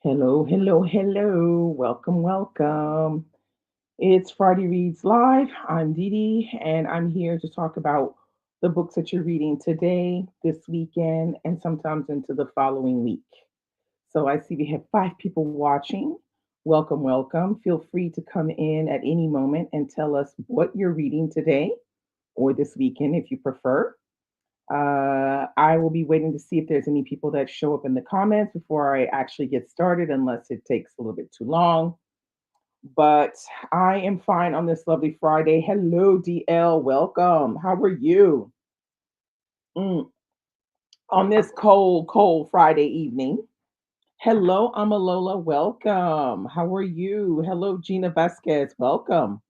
Hello, hello, hello. Welcome, welcome. It's Friday Reads Live. I'm Dee Dee, and I'm here to talk about the books that you're reading today, this weekend, and sometimes into the following week. So I see we have five people watching. Welcome, welcome. Feel free to come in at any moment and tell us what you're reading today or this weekend if you prefer. I will be waiting to see if there's any people that show up in the comments before I actually get started, unless it takes a little bit too long. But I am fine on this lovely Friday. Hello, DL. Welcome. How are you? Mm, on this cold, cold Friday evening. Hello, Amalola. Welcome. How are you? Hello, Gina Vasquez. Welcome.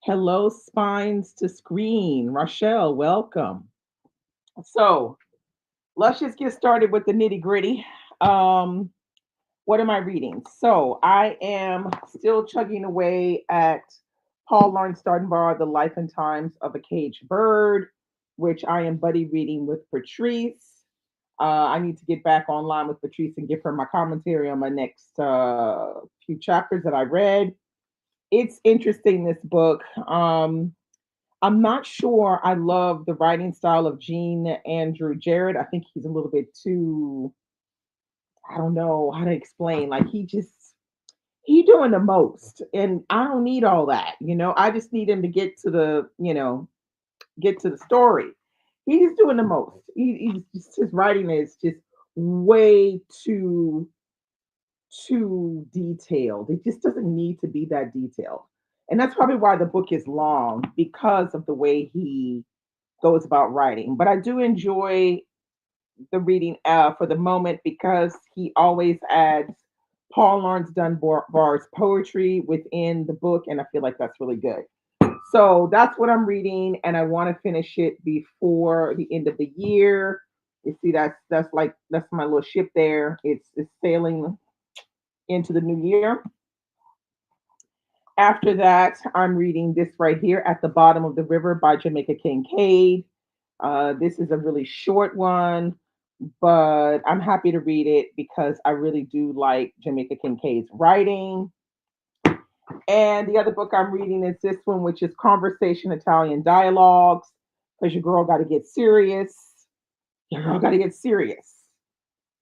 Hello, Spines to Screen. Rochelle. Welcome. So let's just get started with the nitty gritty. Um, what am I reading? So I am still chugging away at Paul Laurence Dunbar, The Life and Times of a Caged Bird, which I am buddy reading with Patrice. I need to get back online with Patrice and give her my commentary on my next few chapters that I read. It's interesting, this book. I'm not sure I love the writing style of Gene Andrew Jarrett. I think he's a little bit too, I don't know how to explain. Like he doing the most, and I don't need all that. I just need him to get to get to the story. He's doing the most. He's just, his writing is just way too detailed. It just doesn't need to be that detailed. And that's probably why the book is long, because of the way he goes about writing. But I do enjoy the reading for the moment, because he always adds Paul Laurence Dunbar's poetry within the book, and I feel like that's really good. So that's what I'm reading, and I want to finish it before the end of the year. You see, that's my little ship there. It's sailing into the new year. After that, I'm reading this right here, At the Bottom of the River by Jamaica Kincaid. This is a really short one, but I'm happy to read it because I really do like Jamaica Kincaid's writing. And the other book I'm reading is this one, which is Conversation Italian Dialogues, because your girl got to get serious. Your girl got to get serious.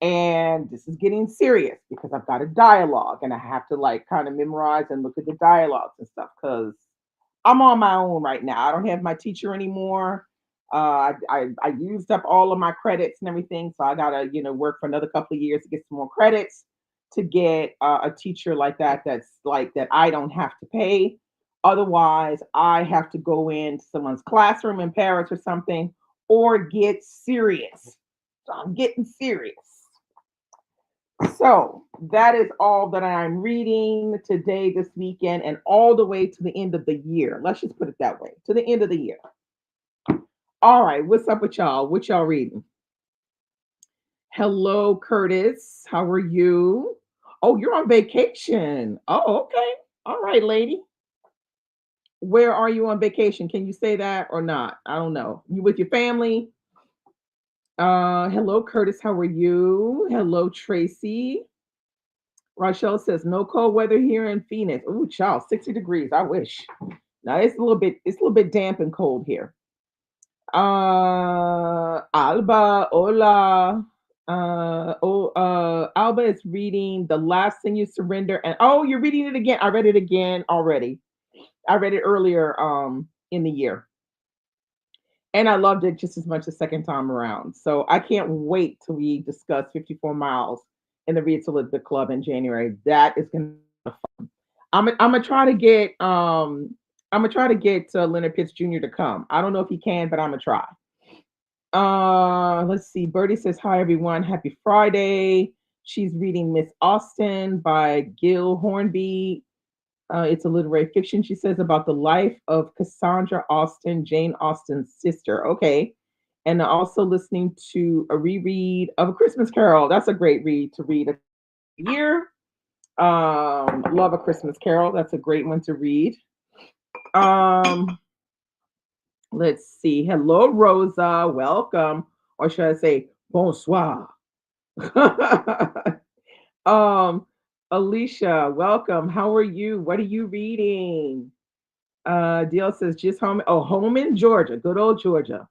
And this is getting serious because I've got a dialogue and I have to like kind of memorize and look at the dialogues and stuff, because I'm on my own right now. I don't have my teacher anymore. I used up all of my credits and everything, so I gotta work for another couple of years to get some more credits to get a teacher like that. That's like that I don't have to pay. Otherwise, I have to go into someone's classroom in Paris or something, or get serious. So I'm getting serious. So that is all that I'm reading today, this weekend, and all the way to the end of the year. Let's just put it that way, to the end of the year. All right, what's up with y'all? What y'all reading? Hello, Curtis. How are you? Oh, you're on vacation. Oh, okay. All right, lady. Where are you on vacation? Can you say that or not? I don't know. You with your family? Hello, Curtis. How are you? Hello, Tracy. Rochelle says no cold weather here in Phoenix. Ooh, child, 60 degrees. I wish. Now it's a little bit damp and cold here. Alba, hola. Alba is reading The Last Thing You Surrender. And oh, you're reading it again. I read it again already. I read it earlier in the year. And I loved it just as much the second time around. So I can't wait till we discuss 54 Miles in the Read to Live Book Club in January. That is gonna I'm gonna try to get Leonard Pitts Jr. to come. I don't know if he can, but I'm gonna try. Let's see. Birdie says hi everyone. Happy Friday. She's reading Miss Austen by Gil Hornby. It's a literary fiction, she says, about the life of Cassandra Austen, Jane Austen's sister. Okay. And also listening to a reread of A Christmas Carol. That's a great read to read a year. Love A Christmas Carol. That's a great one to read. Um, let's see. Hello, Rosa. Welcome. Or should I say bonsoir? Um, Alicia, welcome. How are you? What are you reading? DL says just home. Oh, home in Georgia, good old Georgia.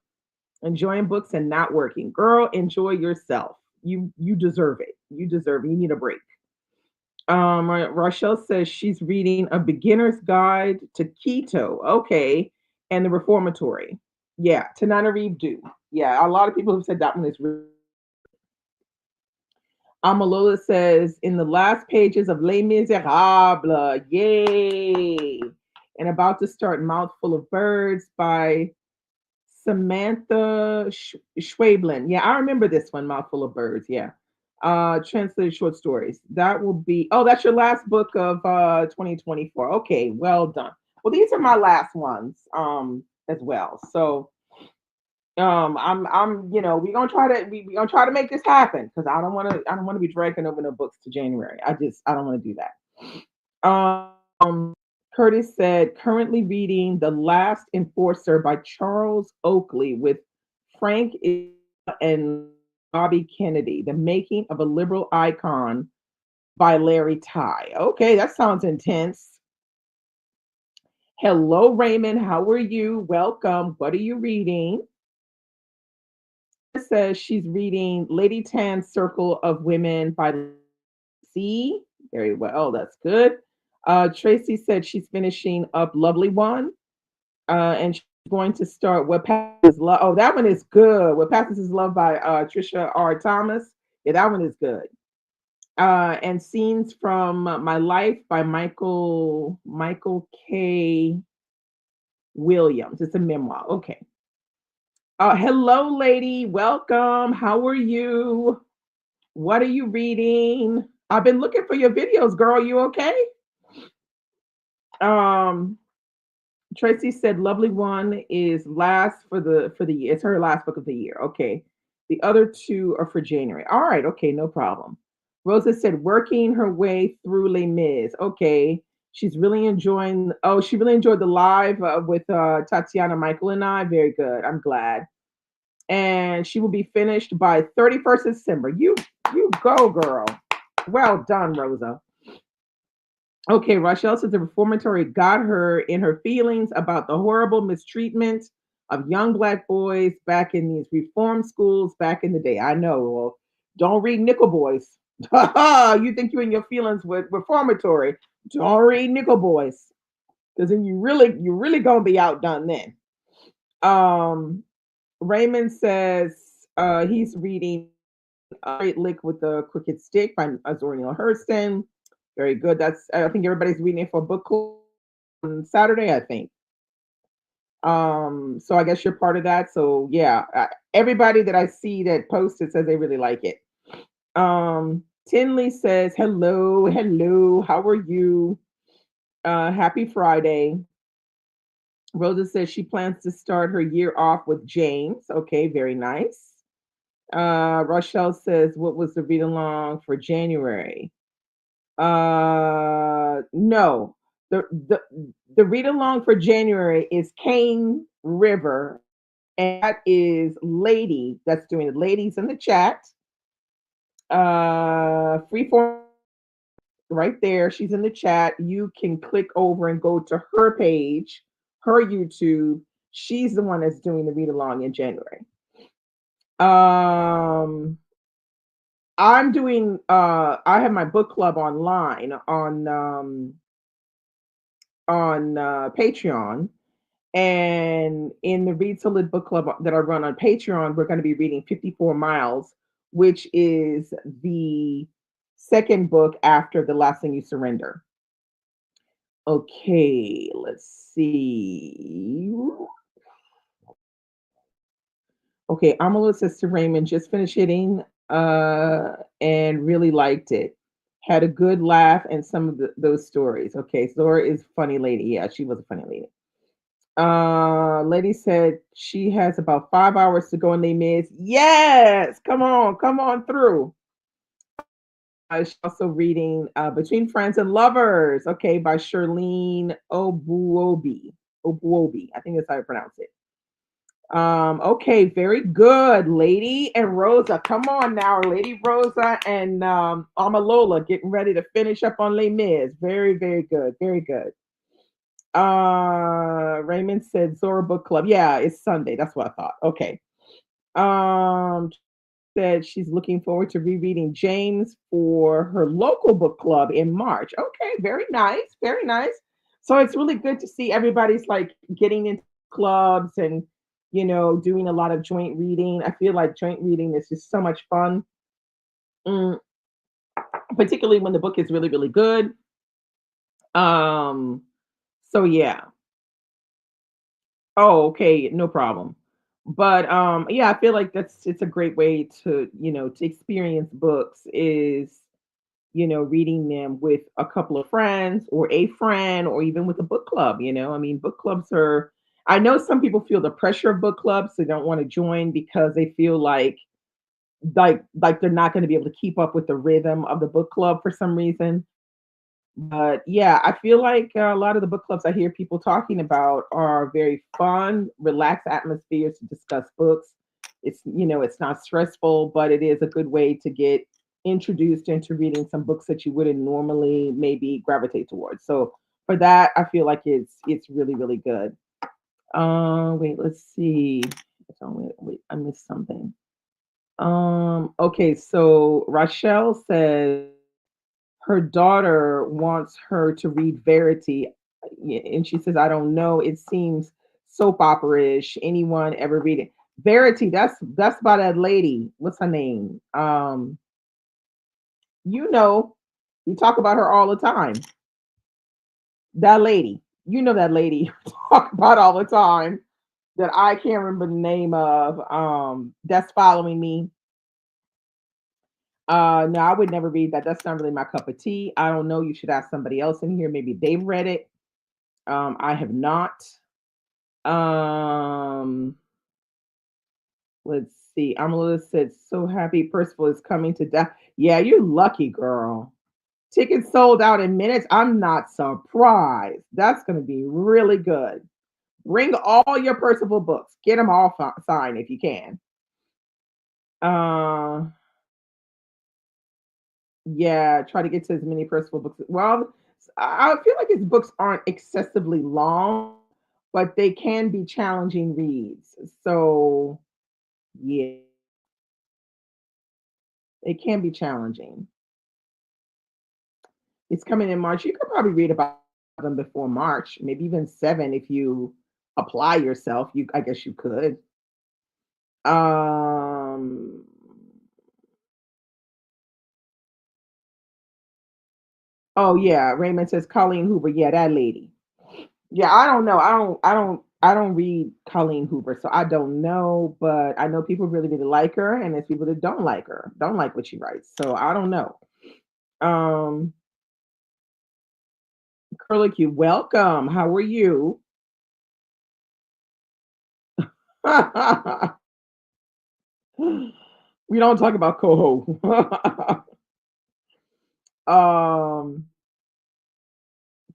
Enjoying books and not working. Girl, enjoy yourself. You deserve it. You deserve it. You need a break. Rochelle says she's reading A Beginner's Guide to Keto. Okay, and the Reformatory. Yeah, Tananarive do. Yeah, a lot of people have said that one is really. Amalola says, in the last pages of Les Miserables, yay! And about to start Mouthful of Birds by Samantha Schwablin. Yeah, I remember this one, Mouthful of Birds. Yeah. Translated short stories. That will be, oh, that's your last book of 2024. Okay, well done. Well, these are my last ones as well. So we're gonna try to we gonna try to make this happen because I don't want to be dragging over the books to January. I don't want to do that. Curtis said currently reading The Last Enforcer by Charles Oakley with Frank and Bobby Kennedy, The Making of a Liberal Icon by Larry Ty. Okay, that sounds intense. Hello, Raymond. How are you? Welcome. What are you reading? Says she's reading Lady Tan's Circle of Women by C. Very well. That's good. Tracy said she's finishing up Lovely One, and she's going to start What Passes Love. Oh, that one is good. What Passes is Love by Trisha R. Thomas. Yeah, that one is good. And Scenes from My Life by Michael K. Williams. It's a memoir. Okay. Hello, lady. Welcome. How are you? What are you reading? I've been looking for your videos, girl. You okay? Um, Tracy said Lovely One is last for the year. It's her last book of the year. Okay. The other two are for January. All right, okay, no problem. Rosa said working her way through Les Mis. Okay. She's really enjoying she really enjoyed the live with Tatiana Michael and I. Very good. I'm glad. And she will be finished by 31st December. You go, girl. Well done, Rosa. Okay, Rochelle says the reformatory got her in her feelings about the horrible mistreatment of young black boys back in these reform schools back in the day. I know. Well, don't read Nickel Boys. You think you're in your feelings with reformatory. Don't read Nickel Boys. Because then you really gonna be outdone then. Um Raymond says he's reading Great Lick with the Crooked Stick by Zora Neale Hurston. Very good. That's I think everybody's reading it for book club on Saturday, I think. So I guess you're part of that. So yeah, everybody that I see that posted says they really like it. Tinley says, hello, hello, how are you? Happy Friday. Rosa says she plans to start her year off with James. Okay, very nice. Rochelle says, what was the read along for January? No. The read along for January is Cane River, and that is Lady that's doing it. Ladies in the chat. Freeform right there. She's in the chat. You can click over and go to her page, her YouTube. She's the one that's doing the read along in January. I'm doing I have my book club online on Patreon. And in the Read to Live book club that I run on Patreon, we're going to be reading 54 Miles, which is the second book after The Last Thing You Surrender. Okay, let's see. Okay, Amala says to Raymond, just finished hitting and really liked it. Had a good laugh and some of those stories. Okay, Zora is a funny lady. Yeah, she was a funny lady. Lady said she has about 5 hours to go in Les Mis. Yes, come on through. She's also reading Between Friends and Lovers, okay, by Shirlene Obuobi. Obuobi, I think that's how you pronounce it. Okay, very good. Lady and Rosa. Come on now, Lady Rosa and Amalola getting ready to finish up on Les Mis. Very, very good. Very good. Raymond said Zora Book Club. Yeah, it's Sunday. That's what I thought. Okay. Um said she's looking forward to rereading James for her local book club in March. Okay, very nice, very nice. So it's really good to see everybody's like getting into clubs and doing a lot of joint reading. I feel like joint reading is just so much fun, mm, particularly when the book is really, really good. Um, so yeah. Oh, okay, no problem. But yeah, I feel like it's a great way to experience books is reading them with a couple of friends or a friend or even with a book club. I mean, book clubs are, I know some people feel the pressure of book clubs. They don't want to join because they feel like they're not going to be able to keep up with the rhythm of the book club for some reason. But yeah, I feel like a lot of the book clubs I hear people talking about are very fun, relaxed atmospheres to discuss books. It's not stressful, but it is a good way to get introduced into reading some books that you wouldn't normally maybe gravitate towards. So for that, I feel like it's really, really good. Wait, let's see. Wait, I missed something. Okay, so Rochelle says her daughter wants her to read Verity, and she says, "I don't know. It seems soap opera-ish. Anyone ever read it? Verity? That's by that lady. What's her name? You know, we talk about her all the time. That lady. You know that lady we talk about all the time that I can't remember the name of. That's following me. No, I would never read that. That's not really my cup of tea. I don't know. You should ask somebody else in here. Maybe they've read it. I have not. Um, let's see. Amalua said, "So happy Percival is coming to death." Yeah, you're lucky, girl. Tickets sold out in minutes. I'm not surprised. That's going to be really good. Bring all your Percival books. Get them all signed if you can. Uh, yeah, try to get to as many Percival books. Well, I feel like his books aren't excessively long, but they can be challenging reads. So yeah, it can be challenging. It's coming in March. You could probably read about them before March, maybe even 7 if you apply yourself. I guess you could. Um, oh yeah, Raymond says Colleen Hoover. Yeah, that lady. Yeah, I don't know. I don't read Colleen Hoover, so I don't know, but I know people really, really like her, and there's people that don't like her, don't like what she writes. So I don't know. Um, Curlicue, welcome. How are you? We don't talk about Coho. um,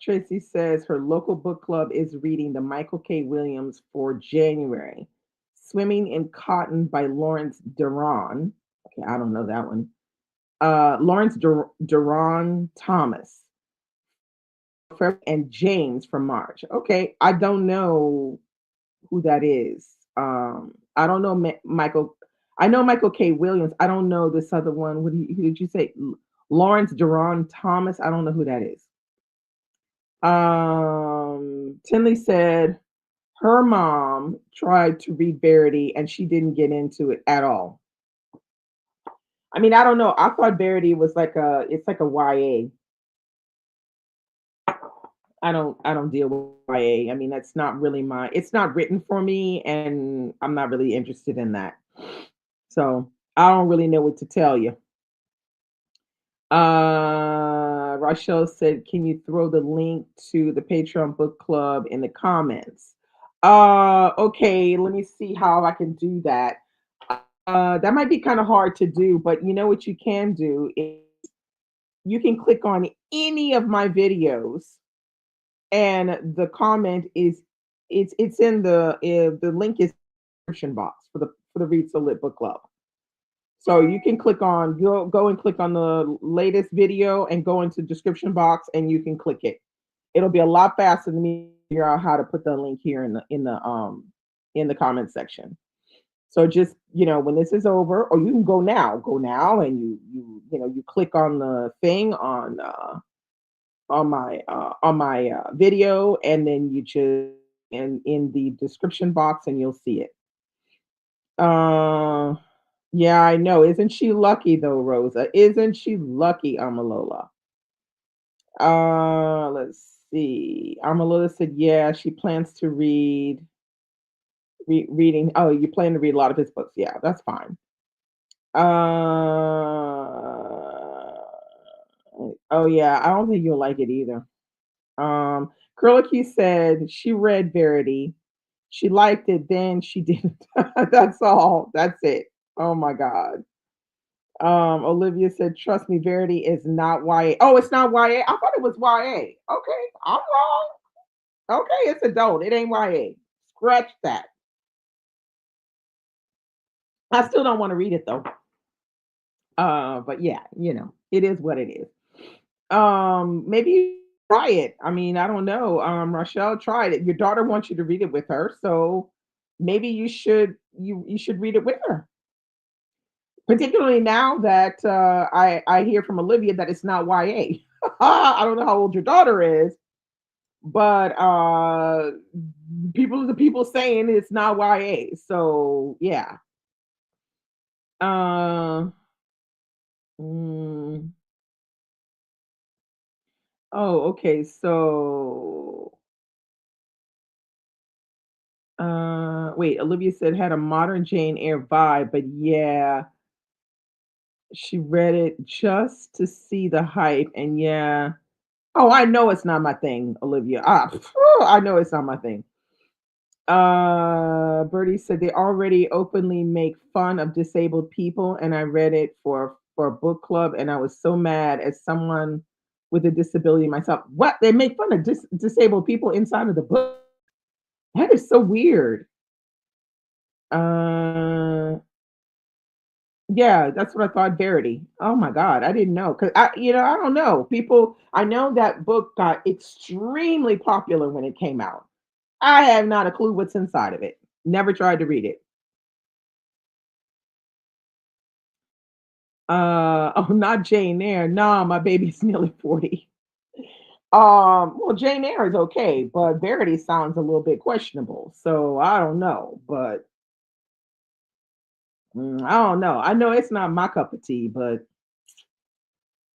Tracy says her local book club is reading the Michael K. Williams for January. Swimming in Cotton by Lawrence Duran. Okay, I don't know that one. Lawrence Duran Thomas and James from March. Okay, I don't know who that is. I don't know Michael. I know Michael K. Williams. I don't know this other one. Who did you say? Lawrence Duran Thomas. I don't know who that is. Tinley said her mom tried to read Verity and she didn't get into it at all. I mean, I don't know. I thought Verity was it's like a YA. I don't deal with YA. I mean, that's not really it's not written for me and I'm not really interested in that. So I don't really know what to tell you. Rachel said, "Can you throw the link to the Patreon book club in the comments?" Okay, let me see how I can do that. That might be kind of hard to do, but you know what you can do is you can click on any of my videos, and the comment is it's in the link is description box for the Read to Lit book club. So you can go and click on the latest video and go into description box and you can click it. It'll be a lot faster than me figure out how to put the link here in the comment section. So just, when this is over, or you can go now and you click on the thing on my video, and then you just in the description box and you'll see it. Uh yeah, I know. Isn't she lucky though, Rosa? Isn't she lucky, Amalola? Let's see. Amalola said, yeah, she plans to reading. Oh, you plan to read a lot of his books. Yeah, that's fine. Oh yeah, I don't think you'll like it either. Curlicue said she read Verity. She liked it, then she didn't. That's all. That's it. Oh my God. Olivia said, trust me, Verity is not YA. Oh, it's not YA. I thought it was YA. Okay, I'm wrong. Okay, it's adult. It ain't YA. Scratch that. I still don't want to read it though. But yeah, it is what it is. Maybe try it. I mean, I don't know. Rochelle tried it. Your daughter wants you to read it with her, so maybe you should read it with her. Particularly now that I hear from Olivia that it's not YA. I don't know how old your daughter is, but the people saying it's not YA. So yeah. Uh, mm, oh, okay. So wait, Olivia said had a modern Jane Eyre vibe, but yeah, she read it just to see the hype, and yeah. Oh, I know it's not my thing, Olivia. I know it's not my thing. Bertie said they already openly make fun of disabled people, and I read it for a book club, and I was so mad as someone with a disability myself. What? They make fun of disabled people inside of the book? That is so weird. Uh, yeah, that's what I thought. Verity. Oh my God, I didn't know because I don't know. People, I know that book got extremely popular when it came out. I have not a clue what's inside of it. Never tried to read it. Oh, not Jane Eyre. Nah, my baby's nearly 40. Well, Jane Eyre is okay, but Verity sounds a little bit questionable. So I don't know, but I don't know. I know it's not my cup of tea, but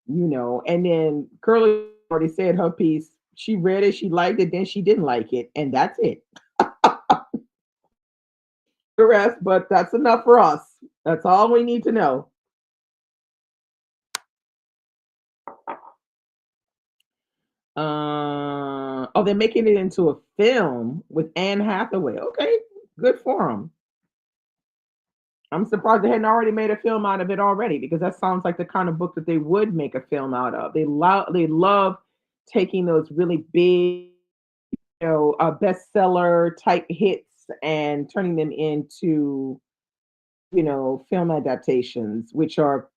and then Curly already said her piece. She read it, she liked it, then she didn't like it, and that's it. The rest, but that's enough for us. That's all we need to know. Oh, they're making it into a film with Anne Hathaway. Okay, good for them. I'm surprised they hadn't already made a film out of it already because that sounds like the kind of book that they would make a film out of. They love taking those really big, bestseller type hits and turning them into, film adaptations, which are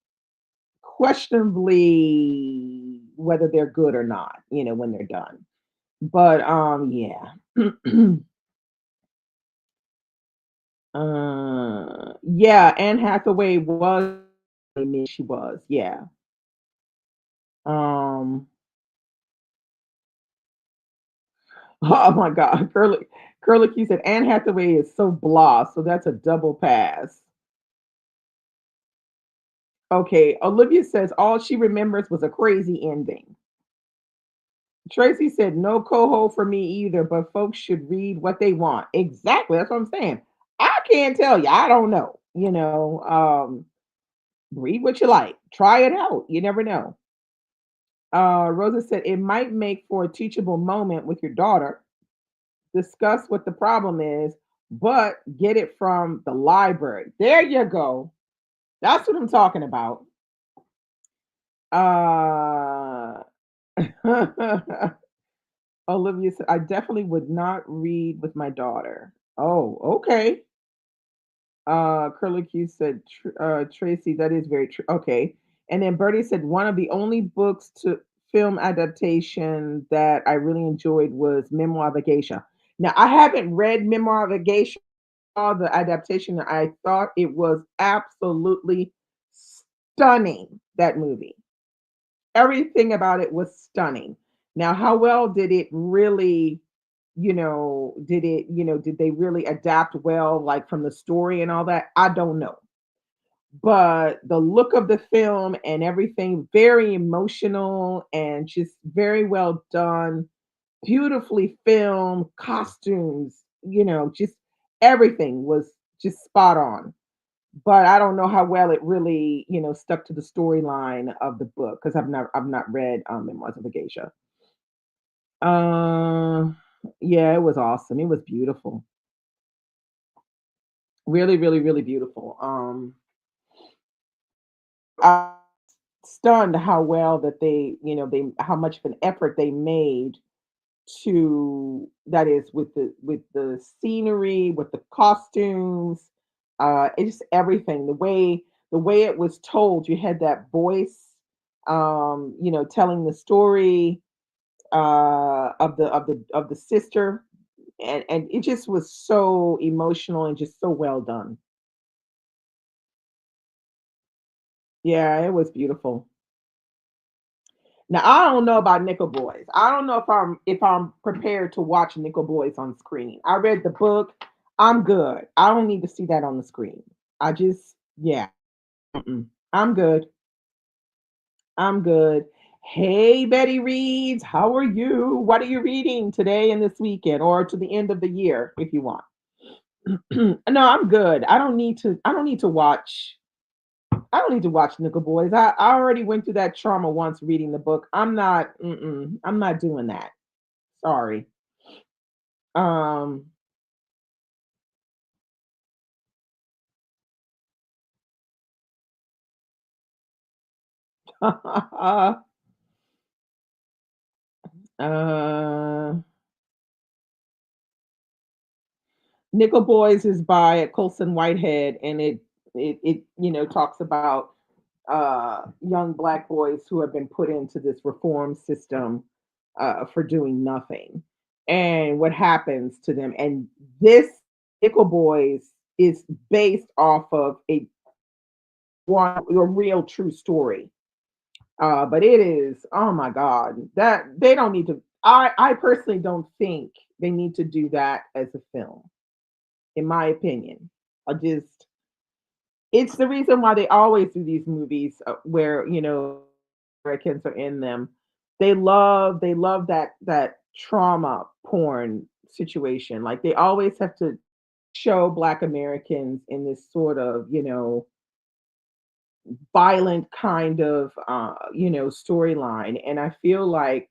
questionably whether they're good or not, when they're done. But yeah. Yeah, Anne Hathaway was I mean, she was, yeah. Um, oh my God, Curly Q said Anne Hathaway is so blah, so that's a double pass. Okay, Olivia says all she remembers was a crazy ending. Tracy said no coho for me either, but folks should read what they want. Exactly, that's what I'm saying. I can't tell you. I don't know. Read what you like. Try it out. You never know. Rosa said it might make for a teachable moment with your daughter. Discuss what the problem is, but get it from the library. There you go. That's what I'm talking about. Uh, Olivia said, I definitely would not read with my daughter. Oh, okay. Curly Q said, Tracy, that is very true. Okay. And then Bertie said, one of the only books to film adaptation that I really enjoyed was Memoir of a Geisha. Now, I haven't read Memoir of a Geisha, saw the adaptation. I thought it was absolutely stunning, that movie. Everything about it was stunning. Now, how well did it really, did they really adapt well, like from the story and all that? I don't know. But the look of the film and everything, very emotional and just very well done, beautifully filmed, costumes, just everything was just spot on. But I don't know how well it really, stuck to the storyline of the book because I've not read Memoirs of a Geisha. Uh, yeah, it was awesome. It was beautiful. Really, really, really beautiful. I stunned how well that they how much of an effort they made to that is with the scenery, with the costumes, it's just everything. The way it was told, you had that voice, telling the story of the sister, and it just was so emotional and just so well done. Yeah, it was beautiful. Now I don't know about Nickel Boys. I don't know if I'm prepared to watch Nickel Boys on screen. I read the book. I'm good. I don't need to see that on the screen. I just yeah. Mm-mm. I'm good. I'm good. Hey Betty Reads, how are you? What are you reading today and this weekend, or to the end of the year if you want? No, I'm good. I don't need to watch. I don't need to watch Nickel Boys. I already went through that trauma once reading the book. I'm not doing that. Sorry. Um, uh, Nickel Boys is by Colson Whitehead, and it talks about young black boys who have been put into this reform system for doing nothing, and what happens to them. And this Nickel Boys is based off of a real true story. But it is, oh my God, that they don't need to. I personally don't think they need to do that as a film, in my opinion. I just, it's the reason why they always do these movies where Americans are in them. They love that trauma porn situation. Like they always have to show Black Americans in this sort of violent kind of storyline. And I feel like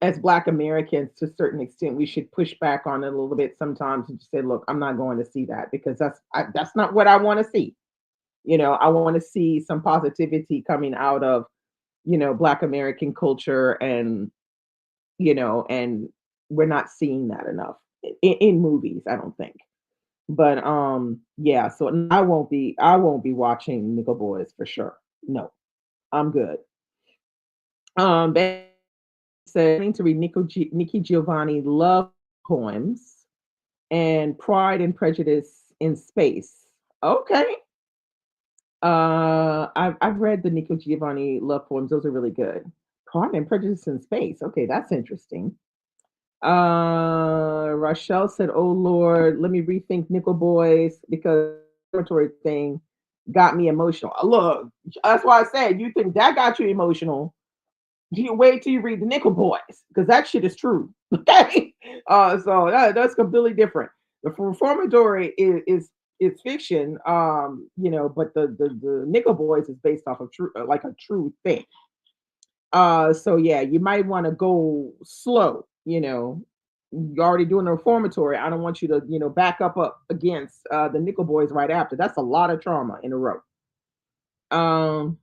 as Black Americans, to a certain extent, we should push back on it a little bit sometimes and just say, look, I'm not going to see that because that's not what I want to see. I want to see some positivity coming out of Black American culture, and we're not seeing that enough in movies, I don't think. But yeah, so I won't be watching Nickel Boys for sure. No, I'm good. They said "Planning to read Nikki Giovanni love poems and Pride and Prejudice in Space. Okay. I've read the Nico Giovanni love poems. Those are really good. Pride and Prejudice in Space. Okay, that's interesting. Rochelle said, "Oh Lord, let me rethink Nickel Boys because the dormitory thing got me emotional." Look, that's why I said you think that got you emotional. You wait till you read the Nickel Boys because that shit is true. Okay, so that's completely different. The Reformatory is fiction, but the Nickel Boys is based off of true, like a true thing. So yeah, you might want to go slow. You're already doing the reformatory. I don't want you to, back up against the Nickel Boys right after. That's a lot of trauma in a row. Um,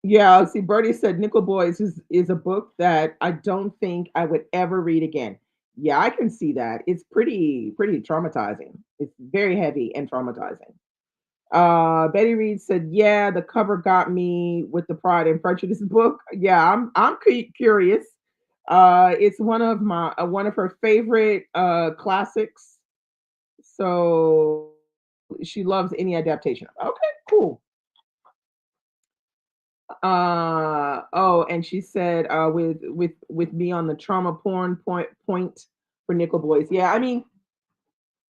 yeah, see, Bertie said Nickel Boys is a book that I don't think I would ever read again. Yeah, I can see that. It's pretty traumatizing. It's very heavy and traumatizing. Betty Reed said, "Yeah, the cover got me with the Pride and Prejudice book. Yeah, I'm curious. It's one of her favorite classics. So she loves any adaptation. Okay, cool. Oh, and she said, with me on the trauma porn point for Nickel Boys. Yeah, I mean,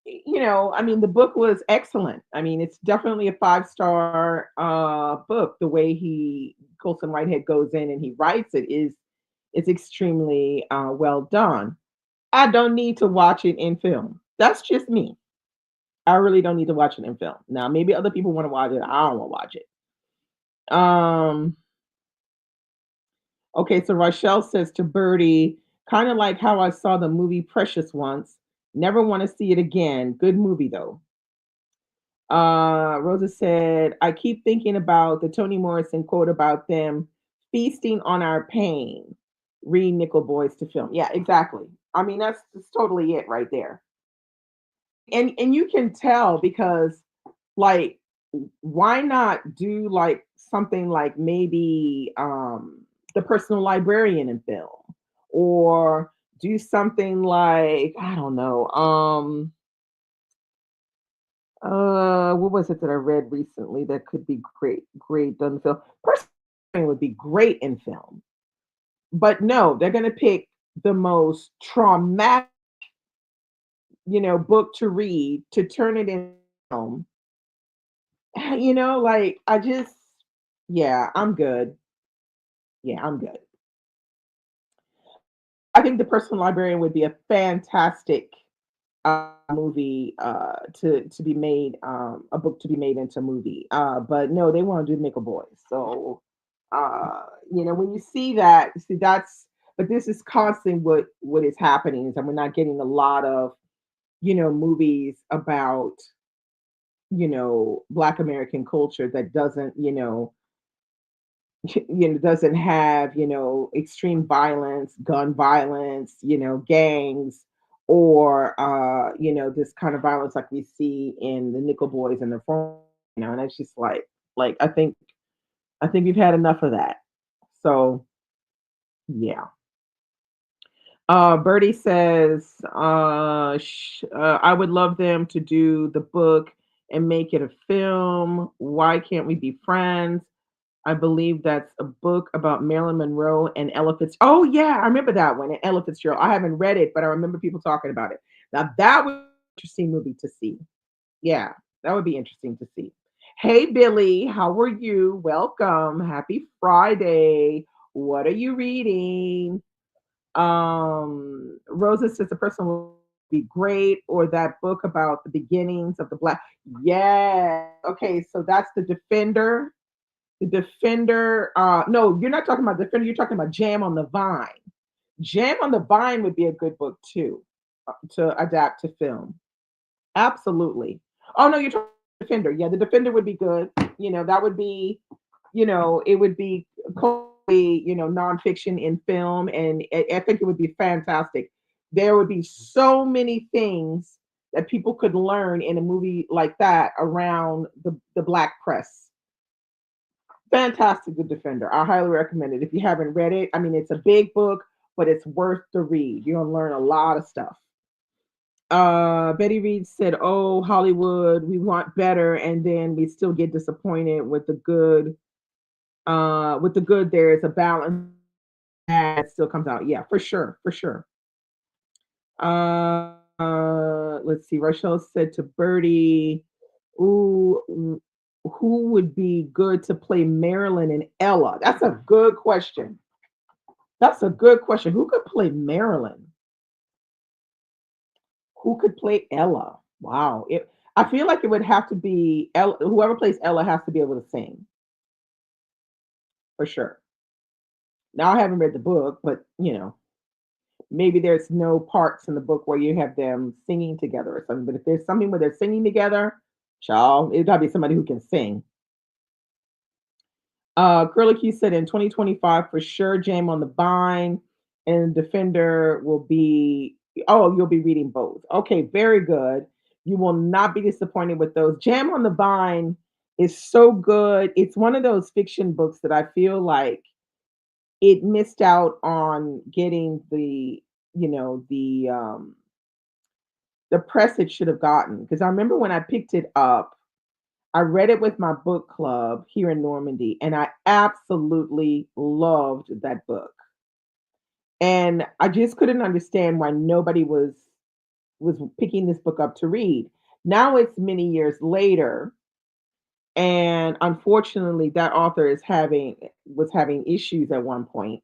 I mean, the book was excellent. I mean, it's definitely a five-star book. The way Colson Whitehead goes in and he writes it's extremely well done. I don't need to watch it in film. That's just me. I really don't need to watch it in film. Now, maybe other people want to watch it. I don't want to watch it. Okay, so Rochelle says to Birdie, kind of like how I saw the movie Precious once. Never want to see it again. Good movie though. Rosa said, I keep thinking about the Toni Morrison quote about them feasting on our pain. Read Nickel Boys to film. Yeah, exactly. I mean, that's totally it right there. And you can tell because like why not do like something like maybe the personal librarian in film or do something like I don't know what was it that I read recently that could be great done in film. Personal librarian would be great in film, but no, they're going to pick the most traumatic book to read to turn it into film. Like I just yeah, I'm good. Yeah, I'm good. I think The Personal Librarian would be a fantastic movie to be made, a book to be made into a movie. But no, they want to do Nickel Boys. So, when you see that, see that's, but this is constant what is happening is that we're not getting a lot of movies about Black American culture that doesn't doesn't have, extreme violence, gun violence, gangs, or this kind of violence like we see in the Nickel Boys and the Phone, and it's just like I think we've had enough of that. So yeah. Birdie says, I would love them to do the book and make it a film. Why can't we be friends? I believe that's a book about Marilyn Monroe and Ella Fitz. Oh yeah, I remember that one. And Ella Fitzgerald. I haven't read it, but I remember people talking about it. Now that was an interesting movie to see. Yeah, that would be interesting to see. Hey Billy, how are you? Welcome. Happy Friday. What are you reading? Rosa says the person will be great, or that book about the beginnings of the black. Yeah. Okay, so that's the Defender. The Defender, no, you're not talking about Defender, you're talking about Jam on the Vine. Jam on the Vine would be a good book too, to adapt to film. Absolutely. Oh no, you're talking Defender. Yeah, the Defender would be good. That would be, it would be totally, nonfiction in film, and I think it would be fantastic. There would be so many things that people could learn in a movie like that around the black press. Fantastic, The Defender. I highly recommend it. If you haven't read it, I mean, it's a big book, but it's worth the read. You're gonna learn a lot of stuff. Betty Reed said, "Oh, Hollywood, we want better, and then we still get disappointed with the good. With the good, there is a balance that still comes out. Yeah, for sure, for sure." Let's see. Rochelle said to Birdie, "Ooh, who would be good to play Marilyn and Ella?" That's a good question. That's a good question. Who could play Marilyn? Who could play Ella? Wow. I feel like it would have to be Ella, whoever plays Ella has to be able to sing for sure. Now I haven't read the book, but maybe there's no parts in the book where you have them singing together or something. But if there's something where they're singing together, child, it gotta be somebody who can sing. Curly Q said in 2025 for sure, Jam on the Vine and Defender will be Oh, you'll be reading both. Okay, very good. You will not be disappointed with those. Jam on the Vine is so good. It's one of those fiction books that I feel like it missed out on getting you know, the press it should have gotten. Because I remember when I picked it up, I read it with my book club here in Normandy, and I absolutely loved that book. And I just couldn't understand why nobody was picking this book up to read. Now it's many years later, and unfortunately, that author is having was having issues at one point,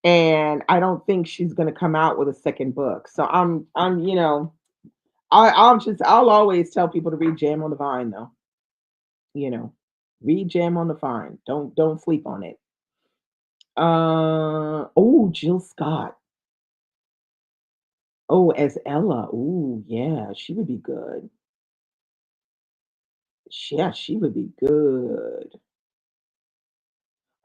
and I don't think she's going to come out with a second book. So you know, I'll always tell people to read Jam on the Vine, though. You know, read Jam on the Vine. Don't sleep on it. Oh, Jill Scott. Oh, as Ella. Ooh, yeah, she would be good. Yeah, she would be good.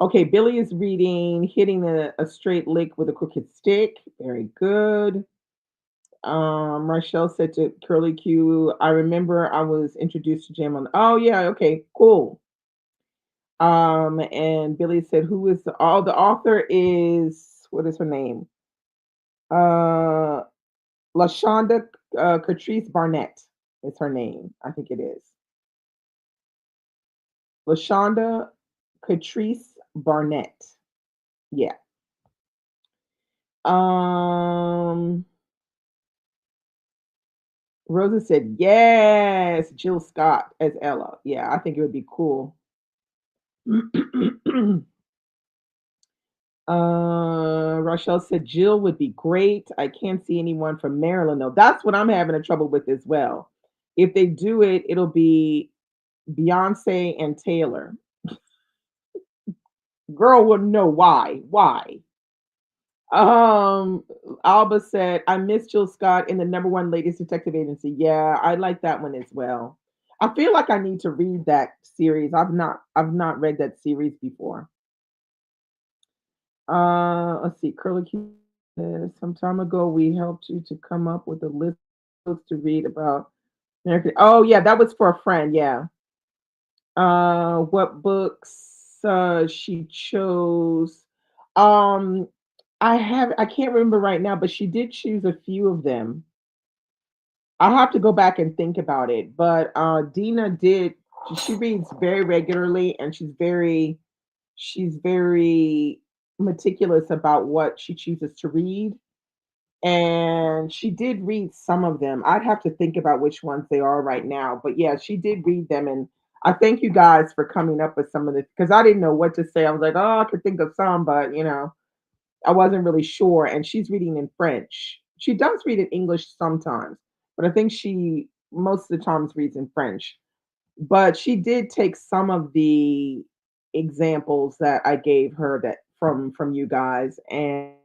Okay, Billy is reading Hitting a Straight Lick with a Crooked Stick. Very good. Rachel said to Curly Q, I remember I was introduced to Jam on. Oh, yeah, okay, cool. And Billy said, who is the author is, what is her name? Uh, LaShonda Catrice Barnett is her name. I think it is. LaShonda Catrice Barnett. Yeah. Um, Rosa said, yes, Jill Scott as Ella. Yeah, I think it would be cool. Rochelle said Jill would be great. I can't see anyone from Maryland though. That's what I'm having a trouble with as well. If they do it, it'll be Beyonce and Taylor. Girl wouldn't know why. Why? Um, Alba said, I miss Jill Scott in the number one latest detective agency. Yeah, I like that one as well. I feel like I need to read that series. I've not read that series before. Let's see. Curly Q says, some time ago we helped you to come up with a list of books to read about American. Oh yeah, that was for a friend. Yeah. What books she chose? Um, I can't remember right now, but she did choose a few of them. I'll have to go back and think about it. But Dina did. She reads very regularly, and she's very meticulous about what she chooses to read. And she did read some of them. I'd have to think about which ones they are right now. But yeah, she did read them. And I thank you guys for coming up with some of this because I didn't know what to say. I was like, oh, I could think of some, but I wasn't really sure. And she's reading in French. She does read in English sometimes, but I think she most of the times reads in French. But she did take some of the examples that I gave her that from you guys, and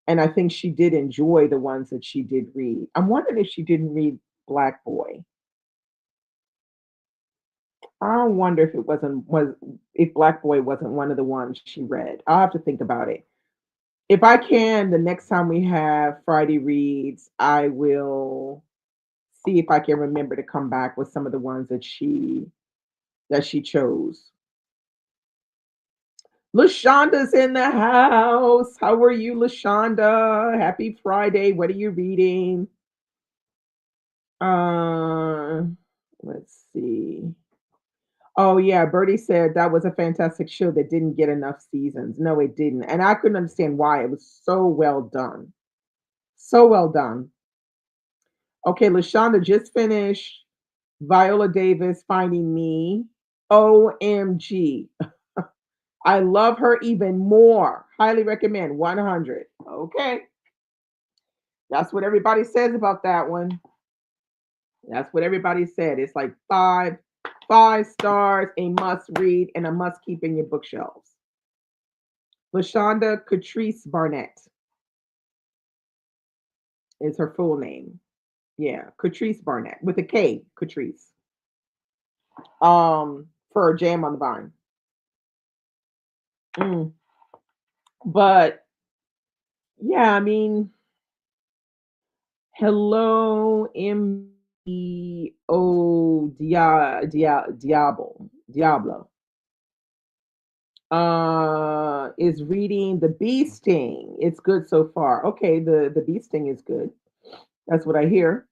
I think she did enjoy the ones that she did read. I'm wondering if she didn't read Black Boy. I wonder if it wasn't was if Black Boy wasn't one of the ones she read. I'll have to think about it. If I can, the next time we have Friday reads, I will see if I can remember to come back with some of the ones that she chose. LaShonda's in the house. How are you, LaShonda? Happy Friday. What are you reading? Uh, let's see. Oh yeah, Birdie said that was a fantastic show that didn't get enough seasons. No, it didn't, and I couldn't understand why. It was so well done, so well done. Okay, Lashonda just finished Viola Davis Finding Me. OMG, I love her even more. Highly recommend 100. Okay, that's what everybody says about that one. That's what everybody said. It's like five stars, a must read, and a must keep in your bookshelves. LaShonda Catrice Barnett is her full name. Yeah, Catrice Barnett with a K, Catrice. For Jam on the Vine. Mm. But yeah, I mean, Hello, Diablo. Is reading The Bee Sting. It's good so far. Okay, the Bee Sting is good. That's what I hear.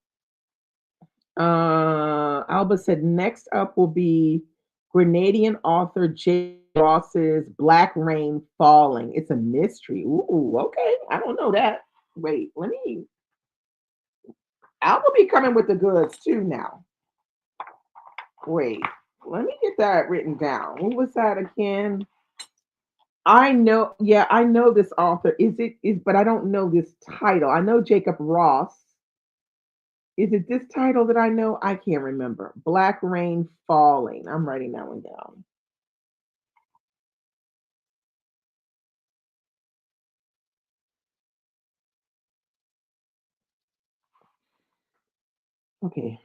Alba said next up will be Grenadian author J. Ross's Black Rain Falling. It's a mystery. Ooh, okay. I don't know that. Wait, let me. Alba be coming with the goods too now. Wait, let me get that written down. What was that again? I know, yeah, I know this author. But I don't know this title. I know Jacob Ross. Is it this title that I know? I can't remember. Black Rain Falling. I'm writing that one down. Okay.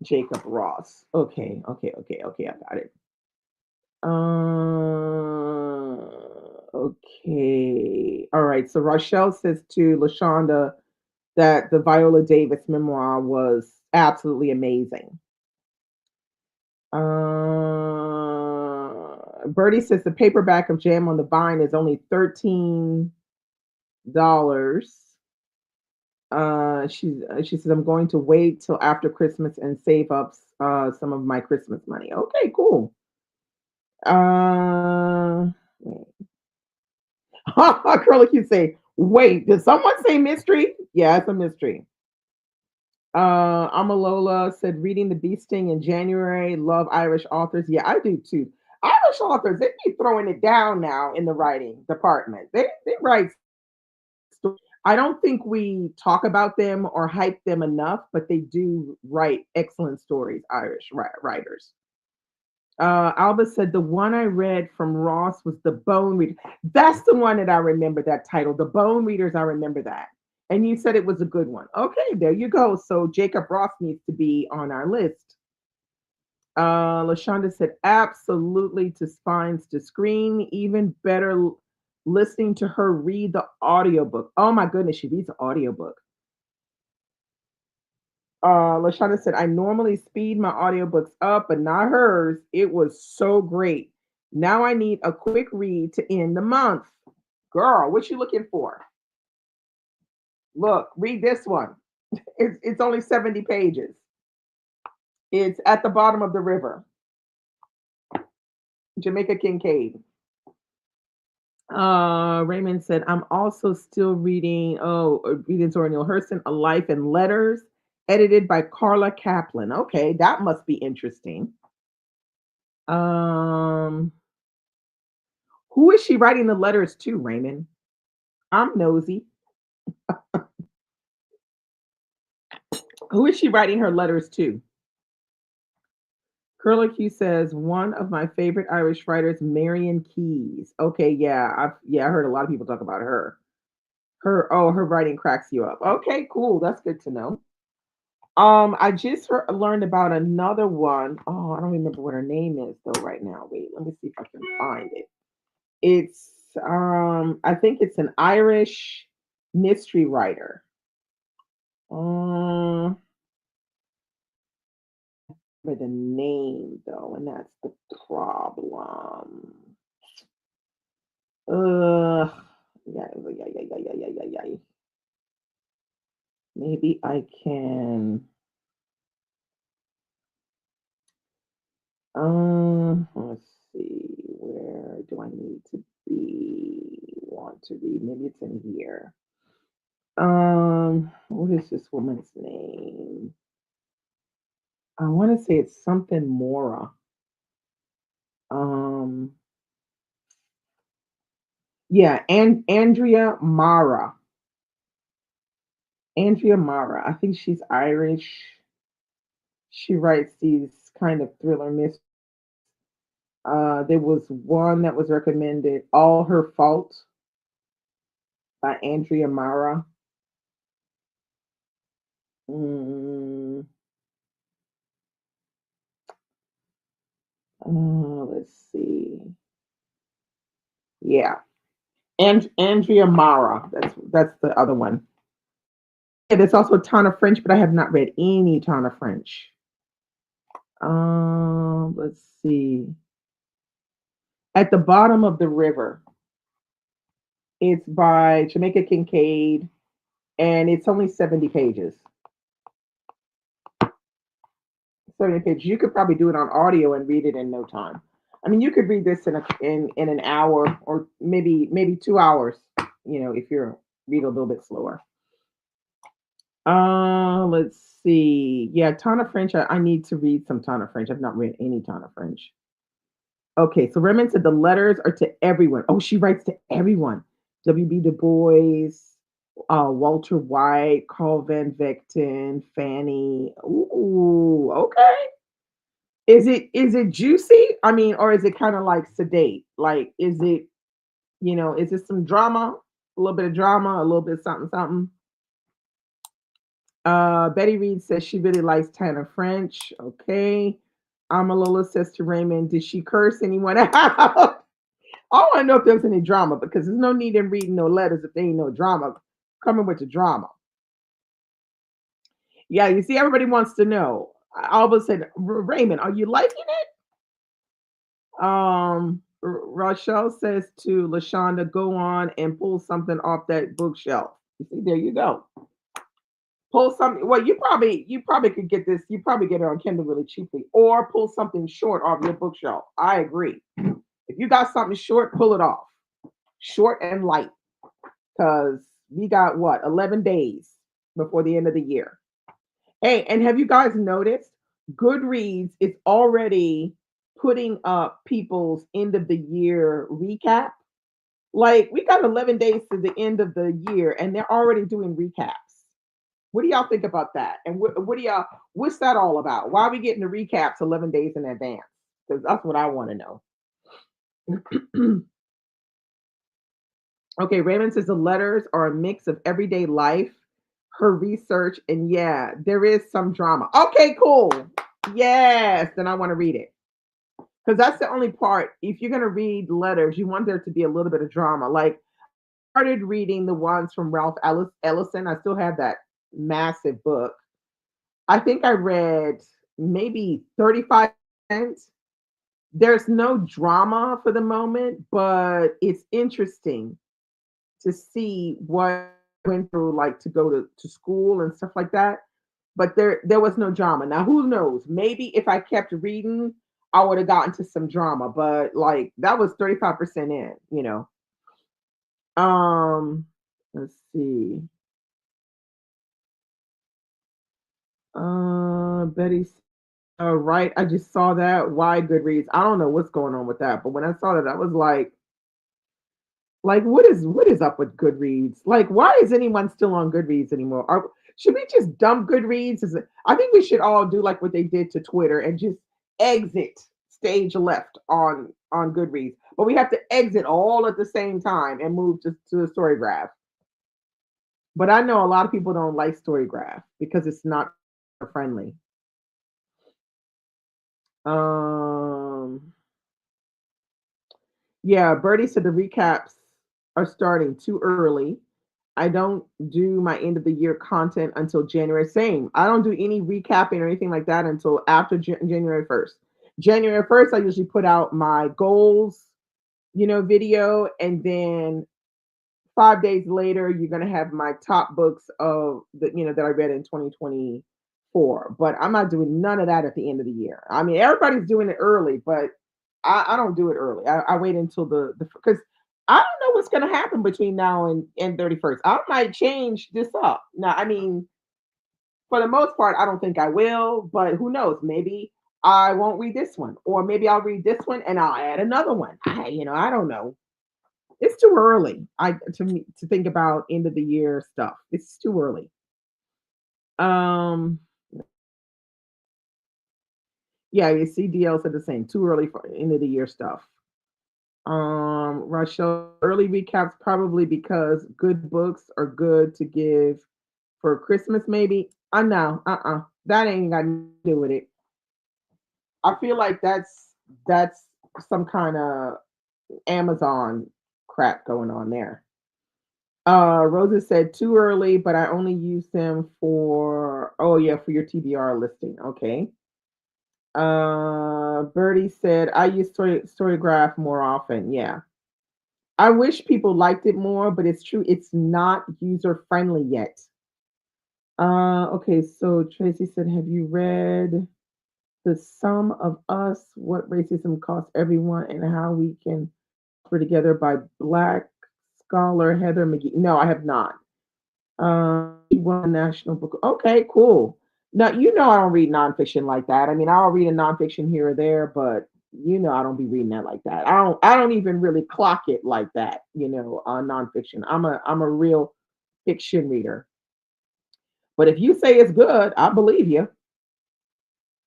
Jacob Ross. Okay. I got it. Okay. All right. So Rochelle says to Lashonda that the Viola Davis memoir was absolutely amazing. Bertie says the paperback of Jam on the Vine is only $13. She says I'm going to wait till after Christmas and save up some of my Christmas money. Okay, cool. Wait. Curly Q say, wait, did someone say mystery? Yeah, it's a mystery. Amalola said reading The Bee Sting in January. Love Irish authors. Yeah, I do too. Irish authors, they be throwing it down now in the writing department. They write. I don't think we talk about them or hype them enough, but they do write excellent stories. Irish writers. Alba said the one I read from Ross was The Bone Reader. That's the one that I remember that title. The Bone Readers, I remember that. And you said it was a good one. Okay, there you go. So Jacob Ross needs to be on our list. Lashonda said absolutely to spines to screen. Even better listening to her read the audiobook. Oh my goodness, she reads the audiobook. Lashana said, I normally speed my audiobooks up, but not hers. It was so great. Now I need a quick read to end the month. Girl, what you looking for? Look, read this one. It's only 70 pages. It's At the Bottom of the River, Jamaica Kincaid. Raymond said, I'm also still reading Zora Neale Hurston, A Life in Letters, edited by Carla Kaplan. Okay, that must be interesting. Um, who is she writing the letters to, Raymond? I'm nosy. Who is she writing her letters to? Curlicue says one of my favorite Irish writers, Marion Keyes. Okay, I heard a lot of people talk about her. Her writing cracks you up. Okay, cool. That's good to know. I just learned about another one. Oh, I don't remember what her name is though right now. Wait, let me see if I can find it. It's I think it's an Irish mystery writer. Um, but the name though, and that's the problem. Ugh. Yeah. Maybe I can. Let's see. Where do I need to be? Want to read? Maybe it's in here. What is this woman's name? I want to say it's something Mora. Um, yeah, and Andrea Mara. Andrea Mara. I think she's Irish. She writes these kind of thriller mysteries. There was one that was recommended, All Her Fault by Andrea Mara. Mm, let's see. Yeah. And Andrea Mara. That's the other one. Yeah, there's also Tana French, but I have not read any Tana French. Let's see. At the Bottom of the River. It's by Jamaica Kincaid, and it's only 70 pages. 70 pages. You could probably do it on audio and read it in no time. I mean, you could read this in an hour or maybe 2 hours. If you're read a little bit slower. Let's see. Yeah, Tana French. I need to read some Tana French. I've not read any Tana French. Okay, so Remen said the letters are to everyone. Oh, she writes to everyone. W.B. Du Bois, Walter White, Carl Van Vechten, Fanny. Ooh, okay. Is it juicy? I mean, or is it kind of like sedate? Like, is it some drama? A little bit of drama, a little bit of something, something. Betty Reed says she really likes Tanner French. Okay. Amalola says to Raymond, did she curse anyone out? I want to know if there's any drama because there's no need in reading no letters if there ain't no drama coming with the drama. Yeah, you see, everybody wants to know. I always said, Raymond, are you liking it? Rochelle says to Lashonda, go on and pull something off that bookshelf. You see, there you go. Pull something. Well, you probably could get this. You probably get it on Kindle really cheaply, or pull something short off your bookshelf. I agree. If you got something short, pull it off, short and light, because we got what 11 days before the end of the year. Hey, and have you guys noticed Goodreads is already putting up people's end of the year recap? Like we got 11 days to the end of the year, and they're already doing recaps. What do y'all think about that? And what do y'all? What's that all about? Why are we getting the recaps 11 days in advance? Because that's what I want to know. Okay, Raymond says the letters are a mix of everyday life, her research, and yeah, there is some drama. Okay, cool. Yes, then I want to read it because that's the only part. If you're gonna read letters, you want there to be a little bit of drama. Like I started reading the ones from Ralph Ellison. I still have that massive book. I think I read maybe 35%. There's no drama for the moment, but it's interesting to see what went through like to go to school and stuff like that. But there was no drama. Now who knows? Maybe if I kept reading, I would have gotten to some drama. But like that was 35% in. Let's see. Betty right. I just saw that. Why Goodreads? I don't know what's going on with that, but when I saw that, I was like, what is up with Goodreads? Like, why is anyone still on Goodreads anymore? Should we just dump Goodreads? I think we should all do like what they did to Twitter and just exit stage left on Goodreads. But we have to exit all at the same time and move to the Storygraph. But I know a lot of people don't like Storygraph because it's not friendly. Um, yeah, Birdie said the recaps are starting too early. I don't do my end of the year content until January. Same. I don't do any recapping or anything like that until after January 1st. January 1st, I usually put out my goals, video, and then 5 days later, you're gonna have my top books of that I read in 2024. But I'm not doing none of that at the end of the year. I mean, everybody's doing it early, but I don't do it early. I wait until the because I don't know what's gonna happen between now and 31st. I might change this up. Now, I mean, for the most part, I don't think I will, but who knows? Maybe I won't read this one, or maybe I'll read this one and I'll add another one. I don't know. It's too early. To think about end of the year stuff. It's too early. Um, yeah, you see, DL said the same. Too early for end of the year stuff. Rachel, early recaps probably because good books are good to give for Christmas. Maybe I know. That ain't got nothing to do with it. I feel like that's some kind of Amazon. crap going on there. Rosa said too early, but I only use them for, oh yeah, for your TBR listing. Okay. Birdie said I use Storygraph more often. Yeah. I wish people liked it more, but it's true, it's not user friendly yet. Okay, so Tracy said, have you read The Sum of Us? What Racism Costs Everyone and How We Can Put Together by Black scholar Heather McGee? No, I have not. She won a national book. Okay, cool. Now I don't read nonfiction like that. I mean, I'll read a nonfiction here or there, but I don't be reading that like that. I don't even really clock it like that. Nonfiction. I'm a real fiction reader. But if you say it's good, I believe you.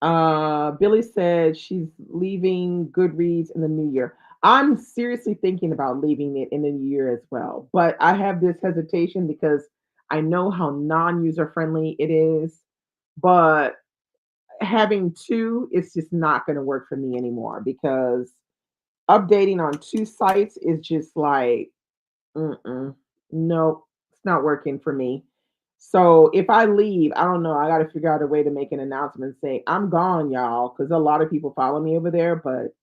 Billy said she's leaving Goodreads in the new year. I'm seriously thinking about leaving it in the new year as well. But I have this hesitation because I know how non-user friendly it is. But having two, it's just not going to work for me anymore because updating on two sites is just like, mm-mm, no, it's not working for me. So if I leave, I don't know. I got to figure out a way to make an announcement saying I'm gone, y'all, because a lot of people follow me over there. But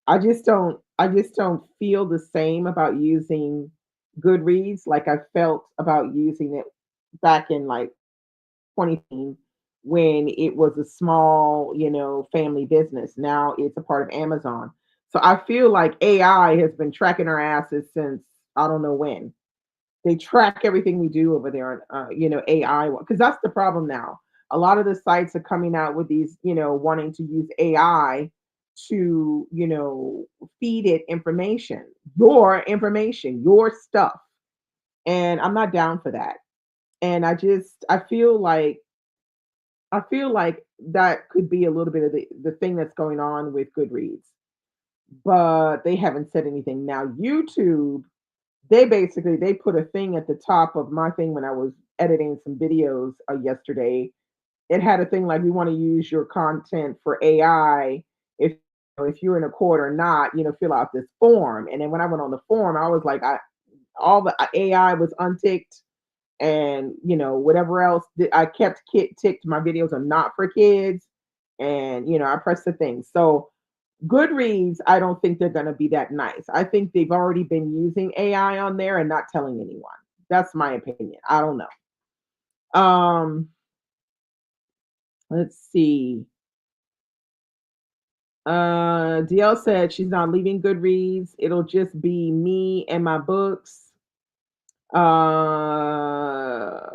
I just don't feel the same about using Goodreads like I felt about using it back in like 2010 when it was a small, family business. Now it's a part of Amazon. So I feel like AI has been tracking our asses since I don't know when. They track everything we do over there on, AI, because that's the problem now. A lot of the sites are coming out with these, wanting to use AI to, feed it information, your stuff. And I'm not down for that. And I feel like that could be a little bit of the thing that's going on with Goodreads, but they haven't said anything. Now, YouTube, they put a thing at the top of my thing when I was editing some videos yesterday. It had a thing like we want to use your content for AI. If you're in a court or not, fill out this form. And then when I went on the form, I was like, all the AI was unticked, and whatever else I kept ticked. My videos are not for kids, and I pressed the thing. So Goodreads, I don't think they're going to be that nice. I think they've already been using AI on there and not telling anyone. That's my opinion. I don't know. Let's see. DL said she's not leaving Goodreads. It'll just be me and my books.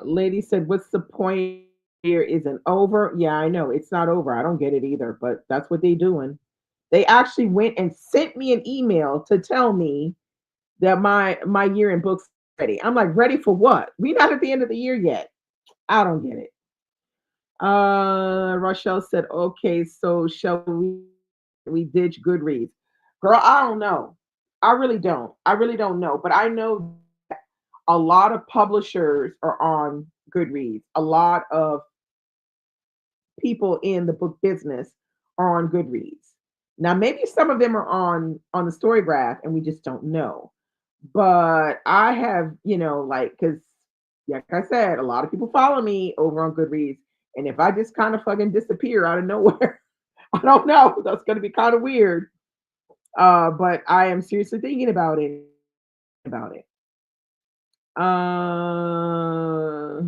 Lady said, what's the point? Here isn't over. Yeah, I know it's not over. I don't get it either, but that's what they doing. They actually went and sent me an email to tell me that my year in books is ready. I'm like, ready for what? We not at the end of the year yet. I don't get it. Rochelle said, okay, so shall we ditch Goodreads? Girl, I don't know. I really don't. I really don't know. But I know a lot of publishers are on Goodreads. A lot of people in the book business are on Goodreads. Now, maybe some of them are on the Storygraph, and we just don't know. But I have, like, because like I said, a lot of people follow me over on Goodreads, and if I just kind of fucking disappear out of nowhere, I don't know. That's going to be kind of weird. But I am seriously thinking about it. About it. Uh,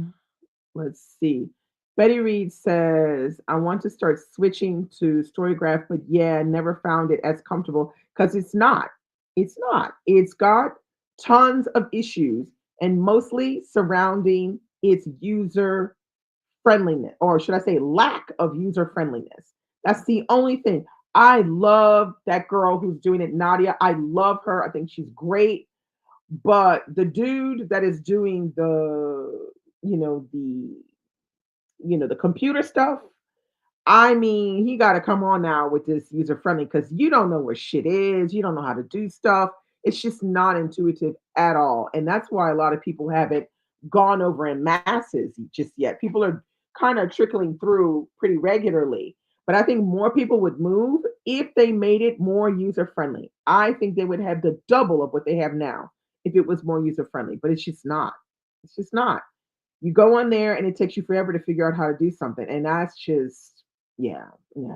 let's see. Betty Reed says, I want to start switching to Storygraph, but yeah, never found it as comfortable because it's not. It's not. It's got tons of issues and mostly surrounding its user friendliness, or should I say, lack of user friendliness. That's the only thing. I love that girl who's doing it, Nadia. I love her. I think she's great. But the dude that is doing you know, the the computer stuff. I mean, he got to come on now with this user friendly because you don't know where shit is. You don't know how to do stuff. It's just not intuitive at all. And that's why a lot of people haven't gone over in masses just yet. People are kind of trickling through pretty regularly. But I think more people would move if they made it more user friendly. I think they would have the double of what they have now if it was more user friendly, but it's just not. It's just not. You go on there and it takes you forever to figure out how to do something. And that's just, yeah, yeah,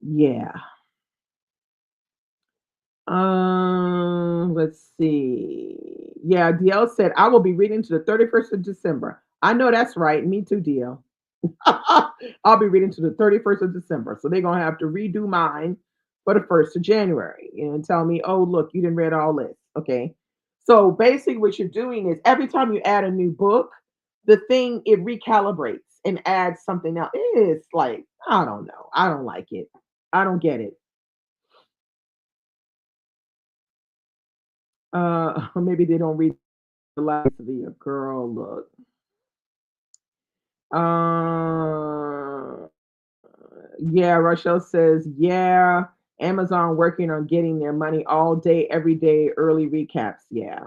yeah. Let's see. Yeah, DL said, I will be reading to the 31st of December. I know that's right. Me too, DL. I'll be reading to the 31st of December. So they're going to have to redo mine for the 1st of January and tell me, oh, look, you didn't read all this. Okay. So basically, what you're doing is every time you add a new book, the thing, it recalibrates and adds something else. It's like, I don't know. I don't like it. I don't get it. Maybe they don't read the last of the girl. Look. Uh, yeah, Rochelle says, yeah, Amazon working on getting their money all day, every day, early recaps. Yeah.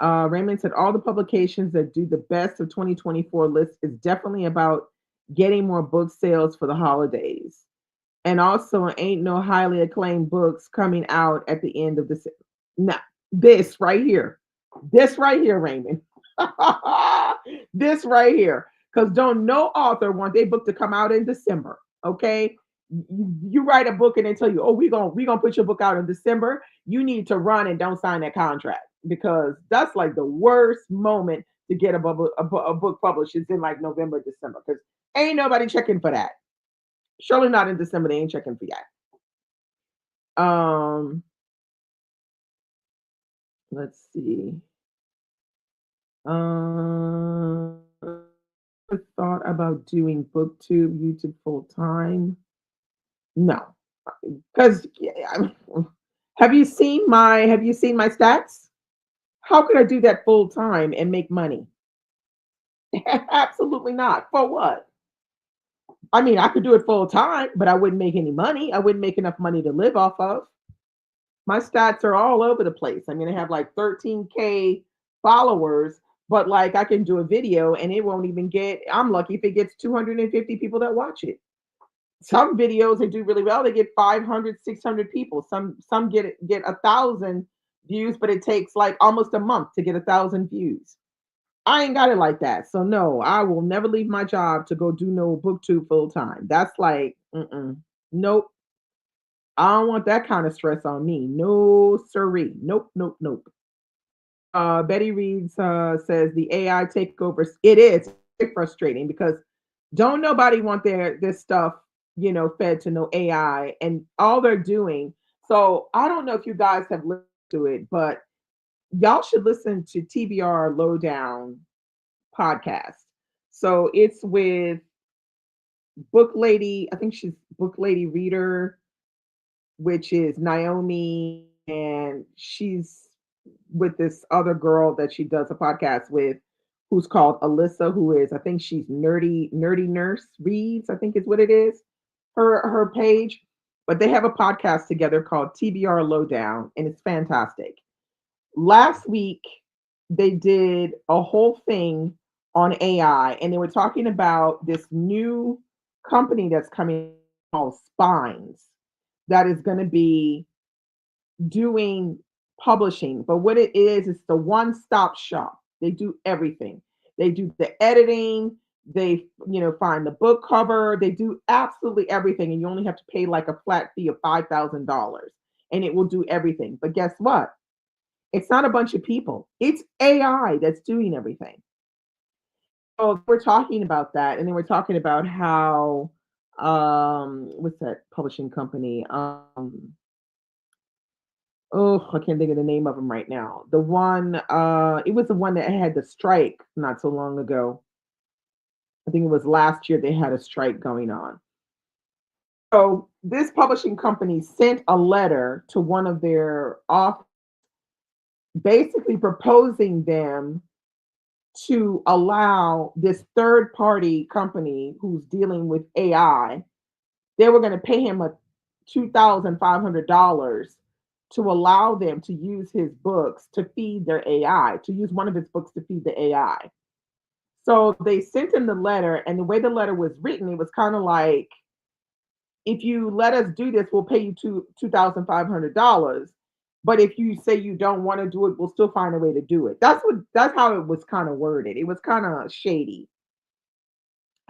Raymond said, all the publications that do the best of 2024 list is definitely about getting more book sales for the holidays. And also, ain't no highly acclaimed books coming out at the end of this. Now, this right here. This right here, Raymond. This right here. Because don't no author want their book to come out in December. Okay. You write a book and they tell you, oh, we gonna put your book out in December. You need to run and don't sign that contract because that's like the worst moment to get a book published is in like November, December. Because ain't nobody checking for that. Surely not in December. They ain't checking for that. Let's see. I thought about doing BookTube, YouTube full time. No, because have you seen my stats? How could I do that full time and make money? Absolutely not. For what? I mean, I could do it full time, but I wouldn't make any money. I wouldn't make enough money to live off of. My stats are all over the place. I mean, I have like 13K followers, but like I can do a video and it won't even get, I'm lucky if it gets 250 people that watch it. Some videos they do really well, they get 500, 600 people. Some get 1,000 views, but it takes like almost a month to get 1,000 views. I ain't got it like that. So no, I will never leave my job to go do no booktube full time. That's like, nope. I don't want that kind of stress on me. No, siree. Nope, nope, nope. Betty Reeves says the AI takeovers. It is frustrating because don't nobody want this stuff, fed to no AI, and all they're doing. So I don't know if you guys have listened to it, but y'all should listen to TBR Lowdown podcast. So it's with Book Lady. I think she's Book Lady Reader, which is Naomi, and she's with this other girl that she does a podcast with, who's called Alyssa, who is, I think she's nerdy nurse reads, I think is what it is, her page. But they have a podcast together called TBR Lowdown, and it's fantastic. Last week they did a whole thing on AI, and they were talking about this new company that's coming called Spines that is going to be doing publishing. But what it is, it's the one-stop shop. They do everything. They do the editing, they, find the book cover, they do absolutely everything. And you only have to pay like a flat fee of $5,000 and it will do everything. But guess what? It's not a bunch of people. It's AI that's doing everything. So we're talking about that, and then we're talking about how what's that publishing company? Oh, I can't think of the name of them right now. The one, it was the one that had the strike not so long ago. I think it was last year they had a strike going on. So this publishing company sent a letter to one of their off, basically proposing them to allow this third party company who's dealing with AI, they were going to pay him a $2,500 to allow them to use his books to feed their AI, to use one of his books to feed the AI. So they sent him the letter, and the way the letter was written, it was kind of like, if you let us do this, we'll pay you $2,500. But if you say you don't want to do it, we'll still find a way to do it. That's how it was kind of worded. It was kind of shady.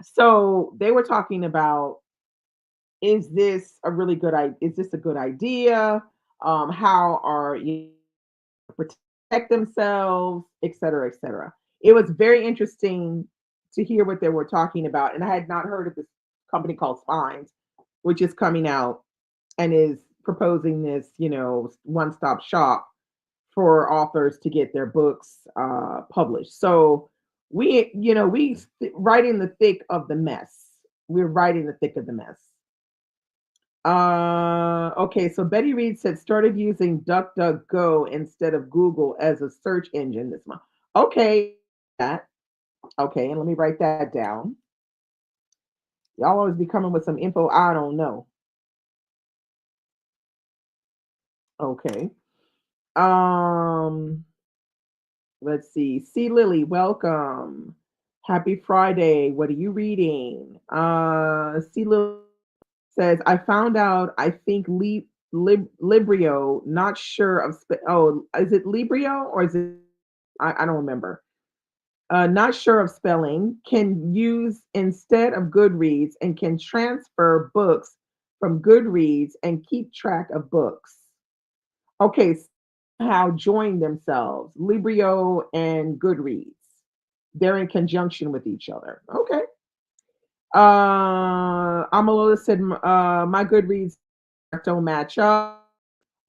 So they were talking about, is this a really good idea? Is this a good idea? How are you protect themselves, et cetera, et cetera. It was very interesting to hear what they were talking about. And I had not heard of this company called Spines, which is coming out and is proposing this, one stop shop for authors to get their books published. So right in the thick of the mess. We're right in the thick of the mess. Okay, so Betty Reed said started using DuckDuckGo instead of Google as a search engine this month. Okay, that. Okay, and let me write that down. Y'all always be coming with some info I don't know. Okay. Um, let's see. C Lily, welcome. Happy Friday. What are you reading? C Lily says, I found out, I think Librio, not sure of, oh, is it Librio or is it, I don't remember. Not sure of spelling, can use instead of Goodreads and can transfer books from Goodreads and keep track of books. Okay, how join themselves, Librio and Goodreads. They're in conjunction with each other. Okay. Amalola said, my Goodreads don't match up,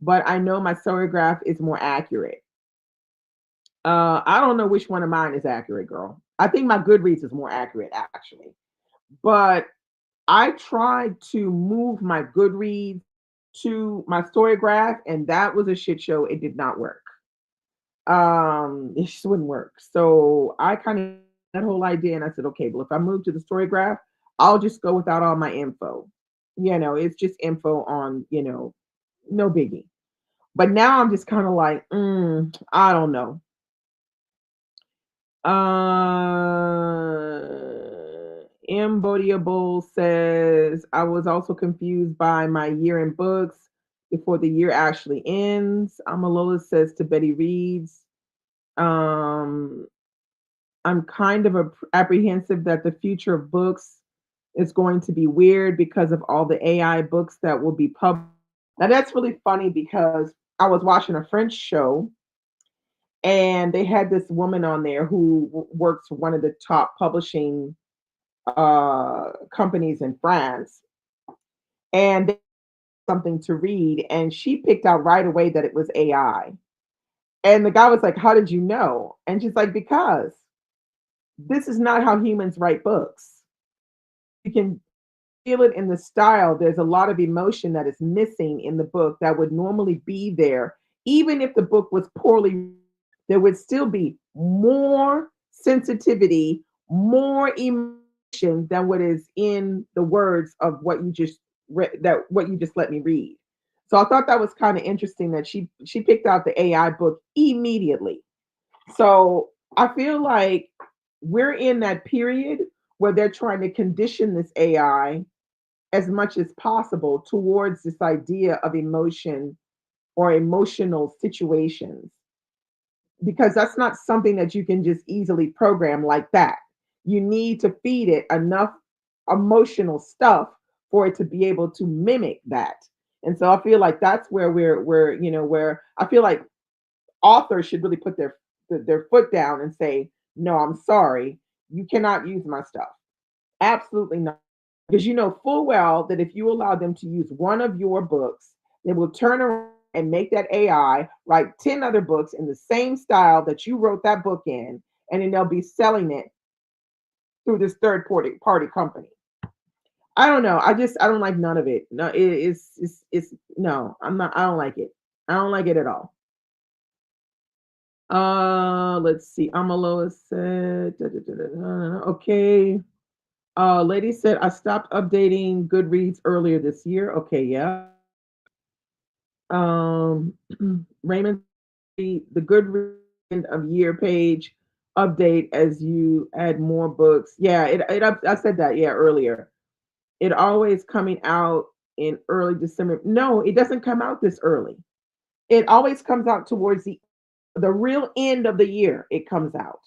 but I know my Storygraph is more accurate. I don't know which one of mine is accurate, girl. I think my Goodreads is more accurate, actually. But I tried to move my Goodreads to my Storygraph, and that was a shit show. It did not work. It just wouldn't work. So I kind of that whole idea, and I said, okay, well, if I move to the Storygraph, I'll just go without all my info. It's just info on, no biggie. But now I'm just kind of like, I don't know. Embodiable says, I was also confused by my year in books before the year actually ends. Amalola says to Betty Reeves, um, I'm kind of apprehensive that the future of books is going to be weird because of all the AI books that will be published. Now that's really funny because I was watching a French show and they had this woman on there who works for one of the top publishing companies in France, and they had something to read, and she picked out right away that it was AI. And the guy was like, "How did you know?" And she's like, "Because this is not how humans write books. You can feel it in the style. There's a lot of emotion that is missing in the book that would normally be there, even if the book was poorly. There would still be more sensitivity, more emotion than what is in the words of what you just what you just let me read." So I thought that was kind of interesting that she picked out the AI book immediately. So I feel like we're in that period where they're trying to condition this AI as much as possible towards this idea of emotion or emotional situations, because that's not something that you can just easily program like that. You need to feed it enough emotional stuff for it to be able to mimic that. And so I feel like that's where where I feel like authors should really put their foot down and say, "No, I'm sorry. You cannot use my stuff. Absolutely not." Because you know full well that if you allow them to use one of your books, they will turn around and make that AI write 10 other books in the same style that you wrote that book in, and then they'll be selling it through this third party company. I don't know. I don't like none of it. No, it's no, I don't like it. I don't like it at all. Let's see. Amaloa said, okay. Lady said, I stopped updating Goodreads earlier this year. Okay, yeah. Um, Raymond, the Goodreads end of year page update as you add more books. Yeah, I said that, yeah, earlier. It always coming out in early December. No, it doesn't come out this early. It always comes out towards the real end of the year. It comes out.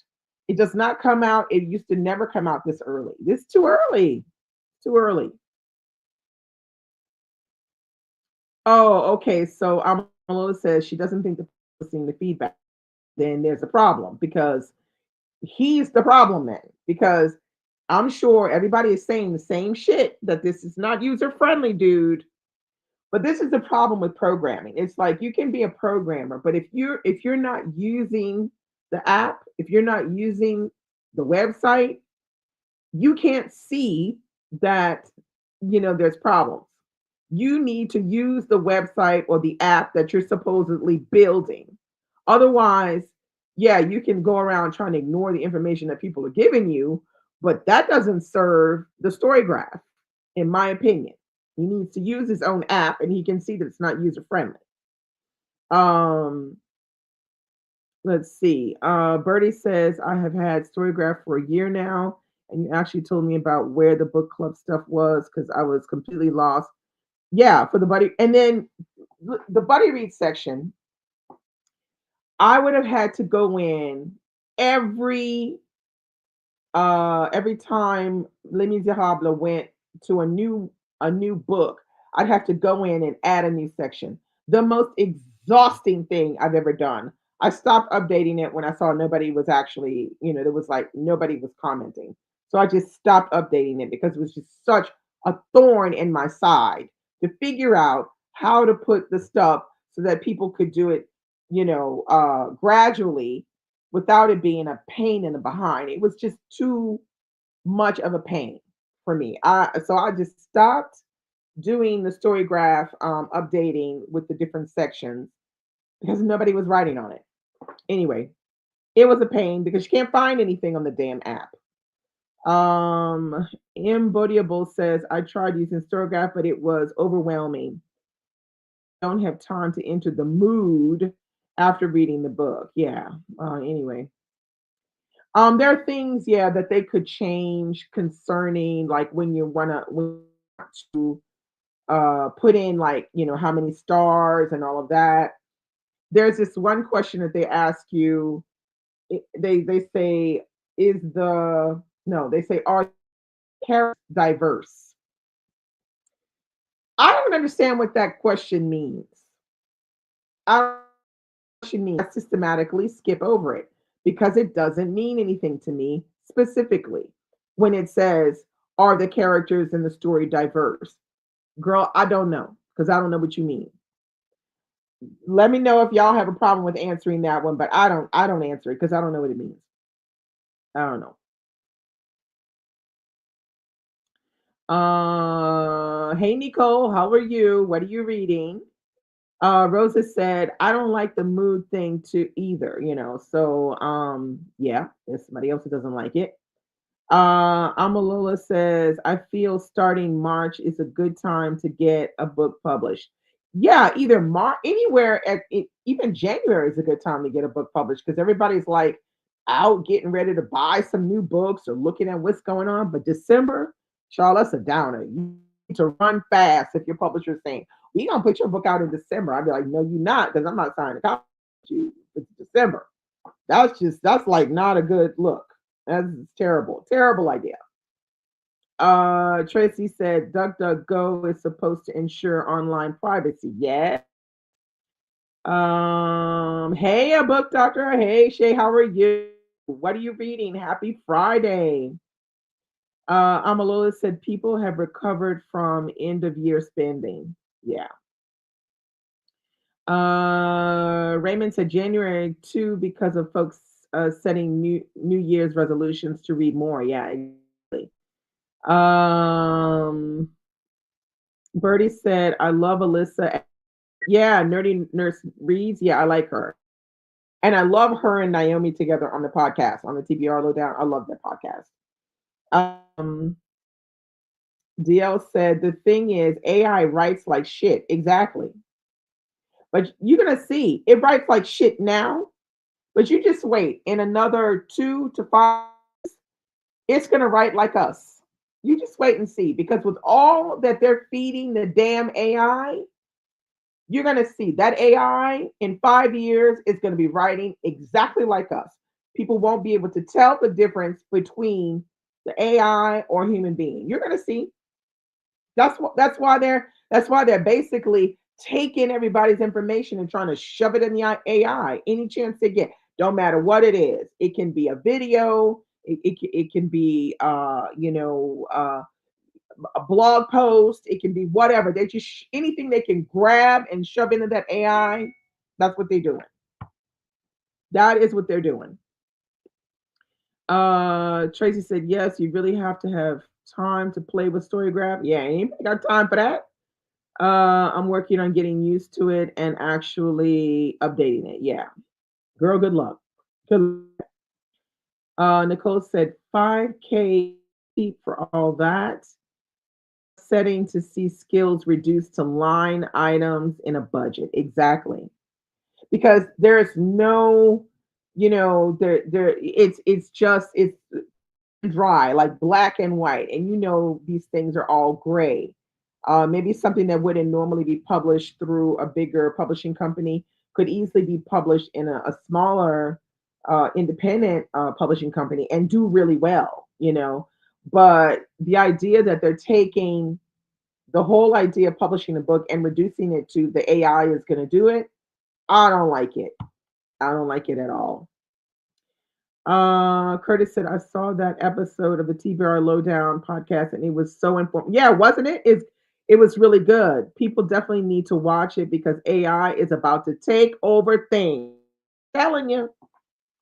It does not come out. It used to never come out this early. This too early. Too early. Oh, okay. So Amalola says she doesn't think the listening to feedback. Then there's a problem because he's the problem then. Because I'm sure everybody is saying the same shit that this is not user friendly, dude. But this is the problem with programming. It's like you can be a programmer, but if you're not using the app, if you're not using the website, you can't see that there's problems. You need to use the website or the app that you're supposedly building. Otherwise, yeah, you can go around trying to ignore the information that people are giving you, but that doesn't serve the story graph, in my opinion. He needs to use his own app and he can see that it's not user friendly. Um, let's see. Bertie says, I have had Storygraph for a year now, and you actually told me about where the book club stuff was because I was completely lost. Yeah, for the buddy. And then the buddy read section, I would have had to go in every every time Les Miserables went to a new book, I'd have to go in and add a new section. The most exhausting thing I've ever done. I stopped updating it when I saw nobody was actually, there was like nobody was commenting. So I just stopped updating it because it was just such a thorn in my side to figure out how to put the stuff so that people could do it, gradually without it being a pain in the behind. It was just too much of a pain for me. So I just stopped doing the story graph updating with the different sections because nobody was writing on it. Anyway, it was a pain because you can't find anything on the damn app. Embodiable says I tried using Storygraph, but it was overwhelming. Don't have time to enter the mood after reading the book. Yeah. Anyway, there are things, yeah, that they could change concerning like when you want to put in like, how many stars and all of that. There's this one question that they ask you. They say is the no, they say are characters diverse? I don't understand what that question means. I don't know what she means. I systematically skip over it because it doesn't mean anything to me specifically when it says are the characters in the story diverse? Girl, I don't know because I don't know what you mean. Let me know if y'all have a problem with answering that one, but I don't answer it because I don't know what it means. I don't know. Hey Nicole, how are you? What are you reading? Rosa said, I don't like the mood thing to either. So yeah, there's somebody else who doesn't like it. Amalola says, I feel starting March is a good time to get a book published. Yeah, either March, anywhere at it, even January is a good time to get a book published because everybody's like out getting ready to buy some new books or looking at what's going on. But December, Charlotte, that's a downer. You need to run fast if your publisher's saying, we gonna put your book out in December. I'd be like, no, you're not, because I'm not signing a contract with you. It's December. That's like not a good look. That's terrible. Terrible idea. Tracy said DuckDuckGo is supposed to ensure online privacy. Yeah. Hey, a book doctor. Hey, Shay, how are you? What are you reading? Happy Friday. Amalola said people have recovered from end of year spending. Yeah. Raymond said January too because of folks setting New Year's resolutions to read more. Yeah, exactly. Um, Bertie said I love Alyssa. Yeah, Nerdy Nurse reads. Yeah, I like her, and I love her and Naomi together on the podcast on the TBR Lowdown. I love that podcast. DL said the thing is AI writes like shit. Exactly. But you're gonna see it writes like shit now, but you just wait. In another 2 to 5, it's gonna write like us. You just wait and see, because with all that they're feeding the damn AI, you're going to see that AI in 5 years is going to be writing exactly like us. People won't be able to tell the difference between the AI or human being. You're going to see. That's why they're basically taking everybody's information and trying to shove it in the AI any chance they get. Don't matter what it is. It can be a video. It can be a blog post. It can be whatever. They just anything they can grab and shove into that AI. That's what they're doing. That is what they're doing. Tracy said yes. You really have to have time to play with Storygraph. Yeah, ain't got time for that. I'm working on getting used to it and actually updating it. Yeah, girl, good luck. Good. Nicole said 5K for all that. Setting to see skills reduced to line items in a budget. Exactly. Because there's no, it's dry, like black and white, and these things are all gray. Maybe something that wouldn't normally be published through a bigger publishing company could easily be published in a smaller independent publishing company and do really well. But the idea that they're taking the whole idea of publishing a book and reducing it to the AI is going to do it, I don't like it. I don't like it at all. Curtis said, I saw that episode of the TBR Lowdown podcast and it was so important. Yeah, wasn't it? It was really good. People definitely need to watch it because AI is about to take over things. Telling you,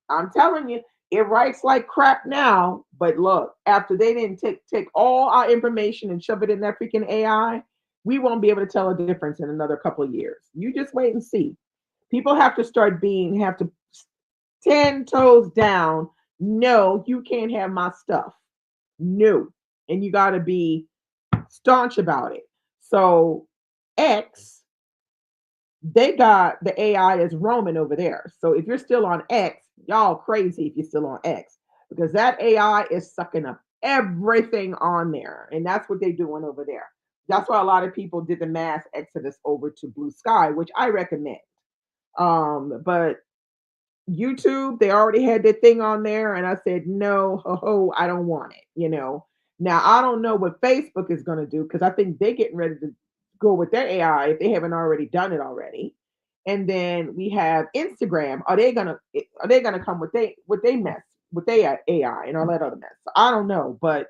I'm telling you, it writes like crap now. But look, after they didn't take all our information and shove it in that freaking AI, we won't be able to tell a difference in another couple of years. You just wait and see. People have to 10 toes down. No, you can't have my stuff. No. And you got to be staunch about it. So, X, they got the AI as roaming over there. So, if you're still on X, y'all crazy if you're still on X because that AI is sucking up everything on there. And that's what they're doing over there. That's why a lot of people did the mass exodus over to Blue Sky, which I recommend. But YouTube, they already had that thing on there, and I said, no, I don't want it. Now, I don't know what Facebook is going to do because I think they're getting ready to go with their AI if they haven't already done it already. And then we have Instagram. Are they gonna come with they mess with their AI and all that other mess? So I don't know, but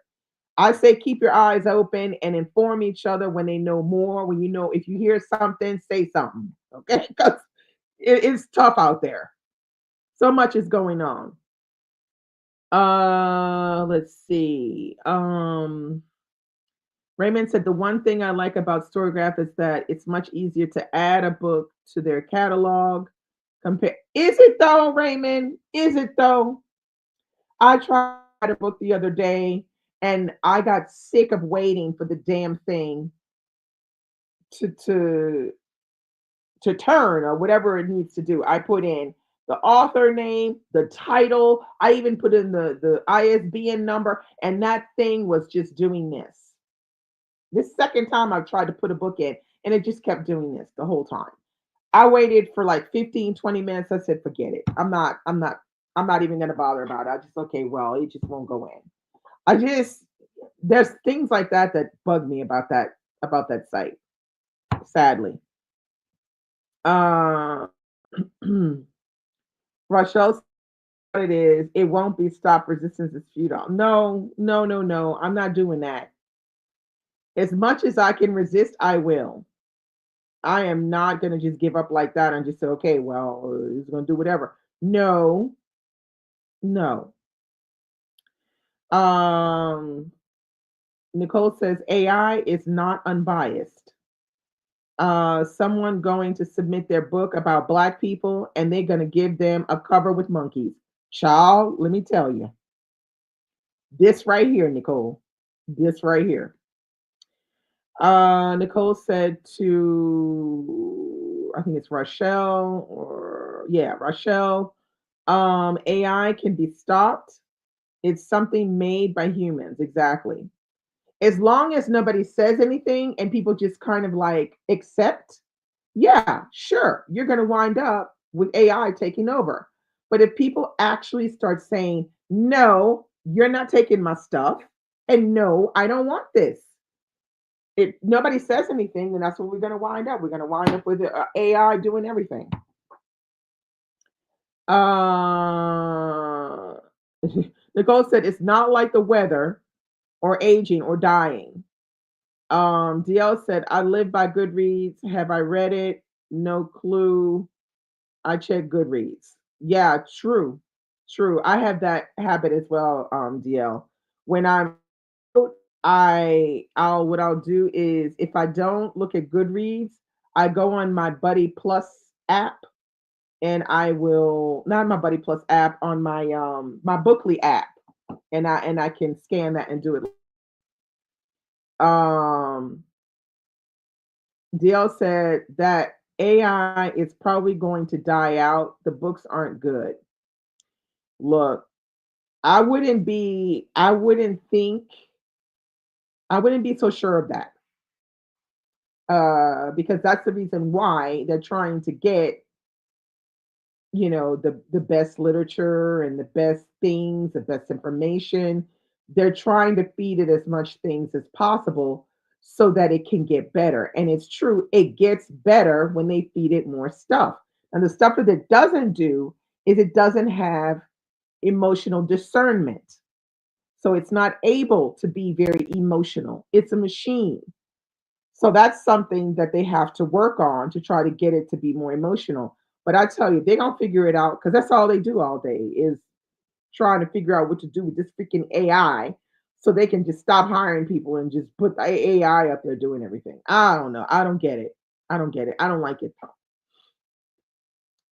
I say keep your eyes open and inform each other when they know more. When if you hear something, say something, okay? Because it's tough out there. So much is going on. Let's see. Raymond said the one thing I like about Storygraph is that it's much easier to add a book to their catalog. Compare Is it though, Raymond? Is it though? I tried a book the other day and I got sick of waiting for the damn thing to to to turn or whatever it needs to do. I put in the author name, the title. I even put in the ISBN number, and that thing was just doing this. This second time I've tried to put a book in, and it just kept doing this the whole time. I waited for like 15, 20 minutes. I said, forget it. I'm not even gonna bother about it. I just okay, well, it just won't go in. I just there's things like that that bug me about that site, sadly. Uh Rochelle, what it is, it won't be stop resistance is futile. No, no, no, no. I'm not doing that. As much as I can resist, I will. I am not gonna just give up like that and just say, okay, well, he's gonna do whatever. No, no. Um, Nicole says AI is not unbiased. Someone going to submit their book about black people and they're gonna give them a cover with monkeys. Child, let me tell you. This right here, Nicole. This right here. Nicole said to, I think it's Rochelle or yeah, Rochelle. AI can be stopped. It's something made by humans, exactly. As long as nobody says anything and people just kind of like accept, yeah, sure, you're going to wind up with AI taking over. But if people actually start saying, no, you're not taking my stuff, and no, I don't want this. If nobody says anything, then that's what we're going to wind up. We're going to wind up with AI doing everything. Uh, Nicole said it's not like the weather or aging or dying. DL said, I live by Goodreads. Have I read it? No clue. I check Goodreads. Yeah, true. True. I have that habit as well, DL. When I'm out, I'll what I'll do is if I don't look at Goodreads, I go on my Buddy Plus app and I will not my Buddy Plus app on my Bookly app and I can scan that and do it. Um DL said that AI is probably going to die out. The books aren't good. Look, I wouldn't think, I wouldn't be so sure of that. Because that's the reason why they're trying to get, the best literature and the best things, the best information. They're trying to feed it as much things as possible so that it can get better. And it's true, it gets better when they feed it more stuff. And the stuff that it doesn't do is it doesn't have emotional discernment. So it's not able to be very emotional. It's a machine. So that's something that they have to work on to try to get it to be more emotional. But I tell you, they're gonna figure it out because that's all they do all day is trying to figure out what to do with this freaking AI so they can just stop hiring people and just put the AI up there doing everything. I don't know. I don't get it. I don't get it. I don't like it.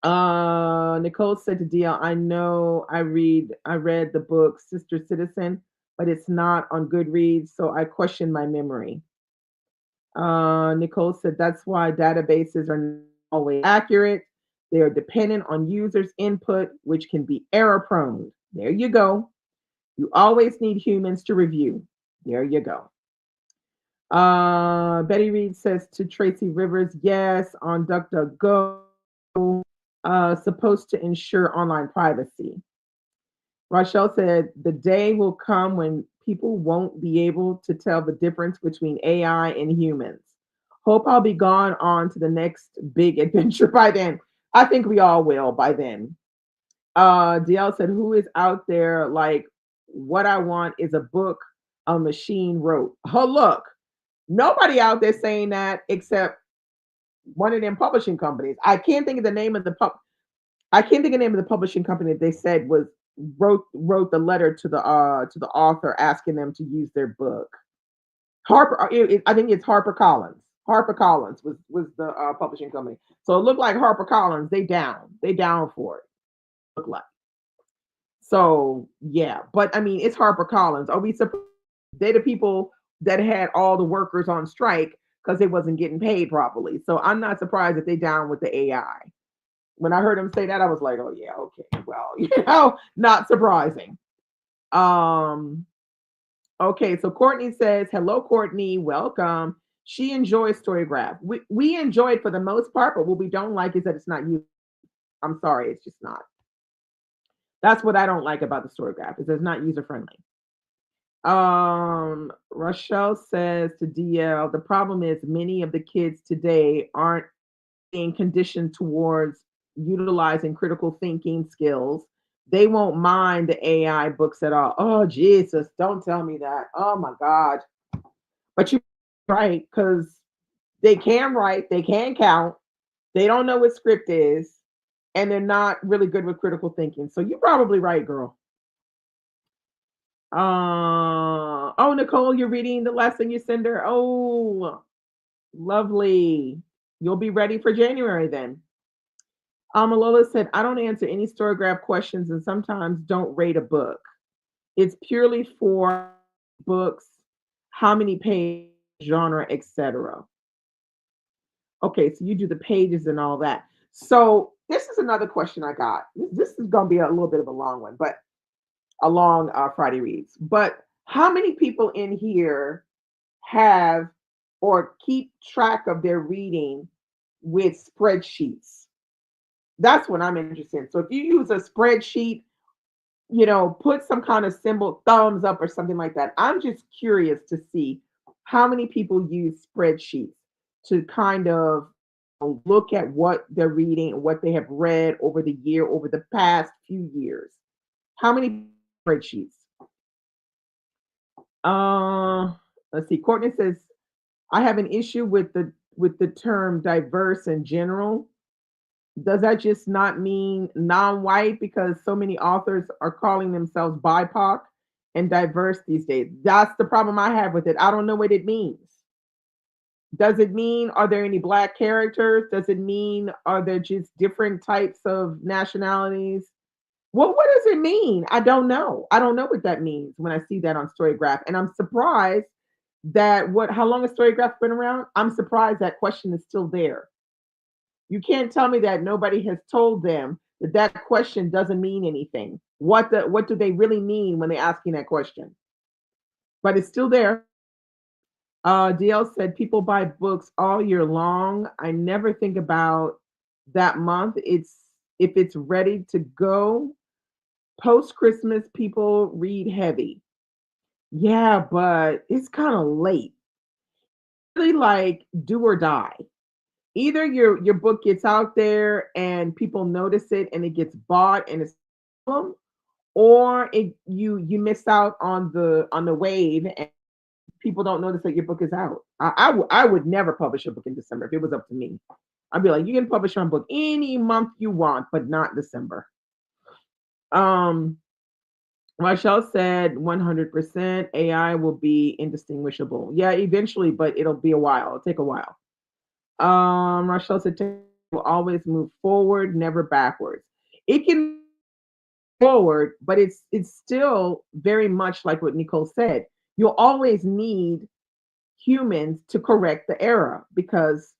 Nicole said to DL, I read the book Sister Citizen, but it's not on Goodreads, so I question my memory. Nicole said that's why databases are not always accurate. They are dependent on users' input, which can be error prone. There you go. You always need humans to review. There you go. Betty Reed says to Tracy Rivers, yes, on DuckDuckGo, supposed to ensure online privacy. Rochelle said, the day will come when people won't be able to tell the difference between AI and humans. Hope I'll be gone on to the next big adventure by then. I think we all will by then. DL said, who is out there like, what I want is a book a machine wrote? Oh, look, nobody out there saying that except one of them publishing companies. I can't think of the name of the publishing company that they said was wrote the letter to the author asking them to use their book. I think it's Harper Collins. Harper Collins was the publishing company. So it looked like Harper Collins. They down for it. Look like. So yeah, but I mean, it's Harper Collins. Are we surprised? They're the people that had all the workers on strike because they wasn't getting paid properly. So I'm not surprised if they down with the AI. When I heard him say that, I was like, oh yeah, okay, well, not surprising. Um, okay, so Courtney says, hello, Courtney, welcome. She enjoys Storygraph. We enjoy it for the most part, but what we don't like is that it's not you. I'm sorry, it's just not. That's what I don't like about the Storygraph is it's not user friendly. Rochelle says to DL, the problem is many of the kids today aren't being conditioned towards utilizing critical thinking skills. They won't mind the AI books at all. Oh, Jesus, don't tell me that. Oh, my God. But you're right, because they can write, they can count, they don't know what script is, and they're not really good with critical thinking. So you're probably right, girl. Oh, Nicole, you're reading the lesson you send her. Oh, lovely. You'll be ready for January then. Alola said, I don't answer any Storygraph questions and sometimes don't rate a book. It's purely for books, how many pages, genre, etc. Okay, so you do the pages and all that. So this is another question I got. This is going to be a little bit of a long one, but a long Friday reads. But how many people in here have or keep track of their reading with spreadsheets. That's what I'm interested in. So if you use a spreadsheet, put some kind of symbol, thumbs up or something like that. I'm just curious to see how many people use spreadsheets to kind of look at what they're reading and what they have read over the year, over the past few years. How many spreadsheets? Uh, let's see. Courtney says, I have an issue with the term diverse in general. Does that just not mean non-white because so many authors are calling themselves BIPOC and diverse these days? That's the problem I have with it. I don't know what it means. Does it mean are there any black characters? Does it mean are there just different types of nationalities? What does it mean? I don't know. I don't know what that means when I see that on Storygraph. And I'm surprised that what how long has Storygraph been around? I'm surprised that question is still there. You can't tell me that nobody has told them that that question doesn't mean anything. What do they really mean when they're asking that question? But it's still there. DL said people buy books all year long. I never think about that month. It's if it's ready to go. Post Christmas, people read heavy. Yeah, but it's kind of late. Really like do or die. Either your book gets out there and people notice it and it gets bought and it's a problem, or you miss out on the wave and people don't notice that your book is out. I would never publish a book in December if it was up to me. I'd be like, you can publish my book any month you want, but not December. Um, Michelle said 100% AI will be indistinguishable. Yeah, eventually, but it'll be a while. It'll take a while. Rochelle said will always move forward, never backwards. It can forward, but it's still very much like what Nicole said. You'll always need humans to correct the error because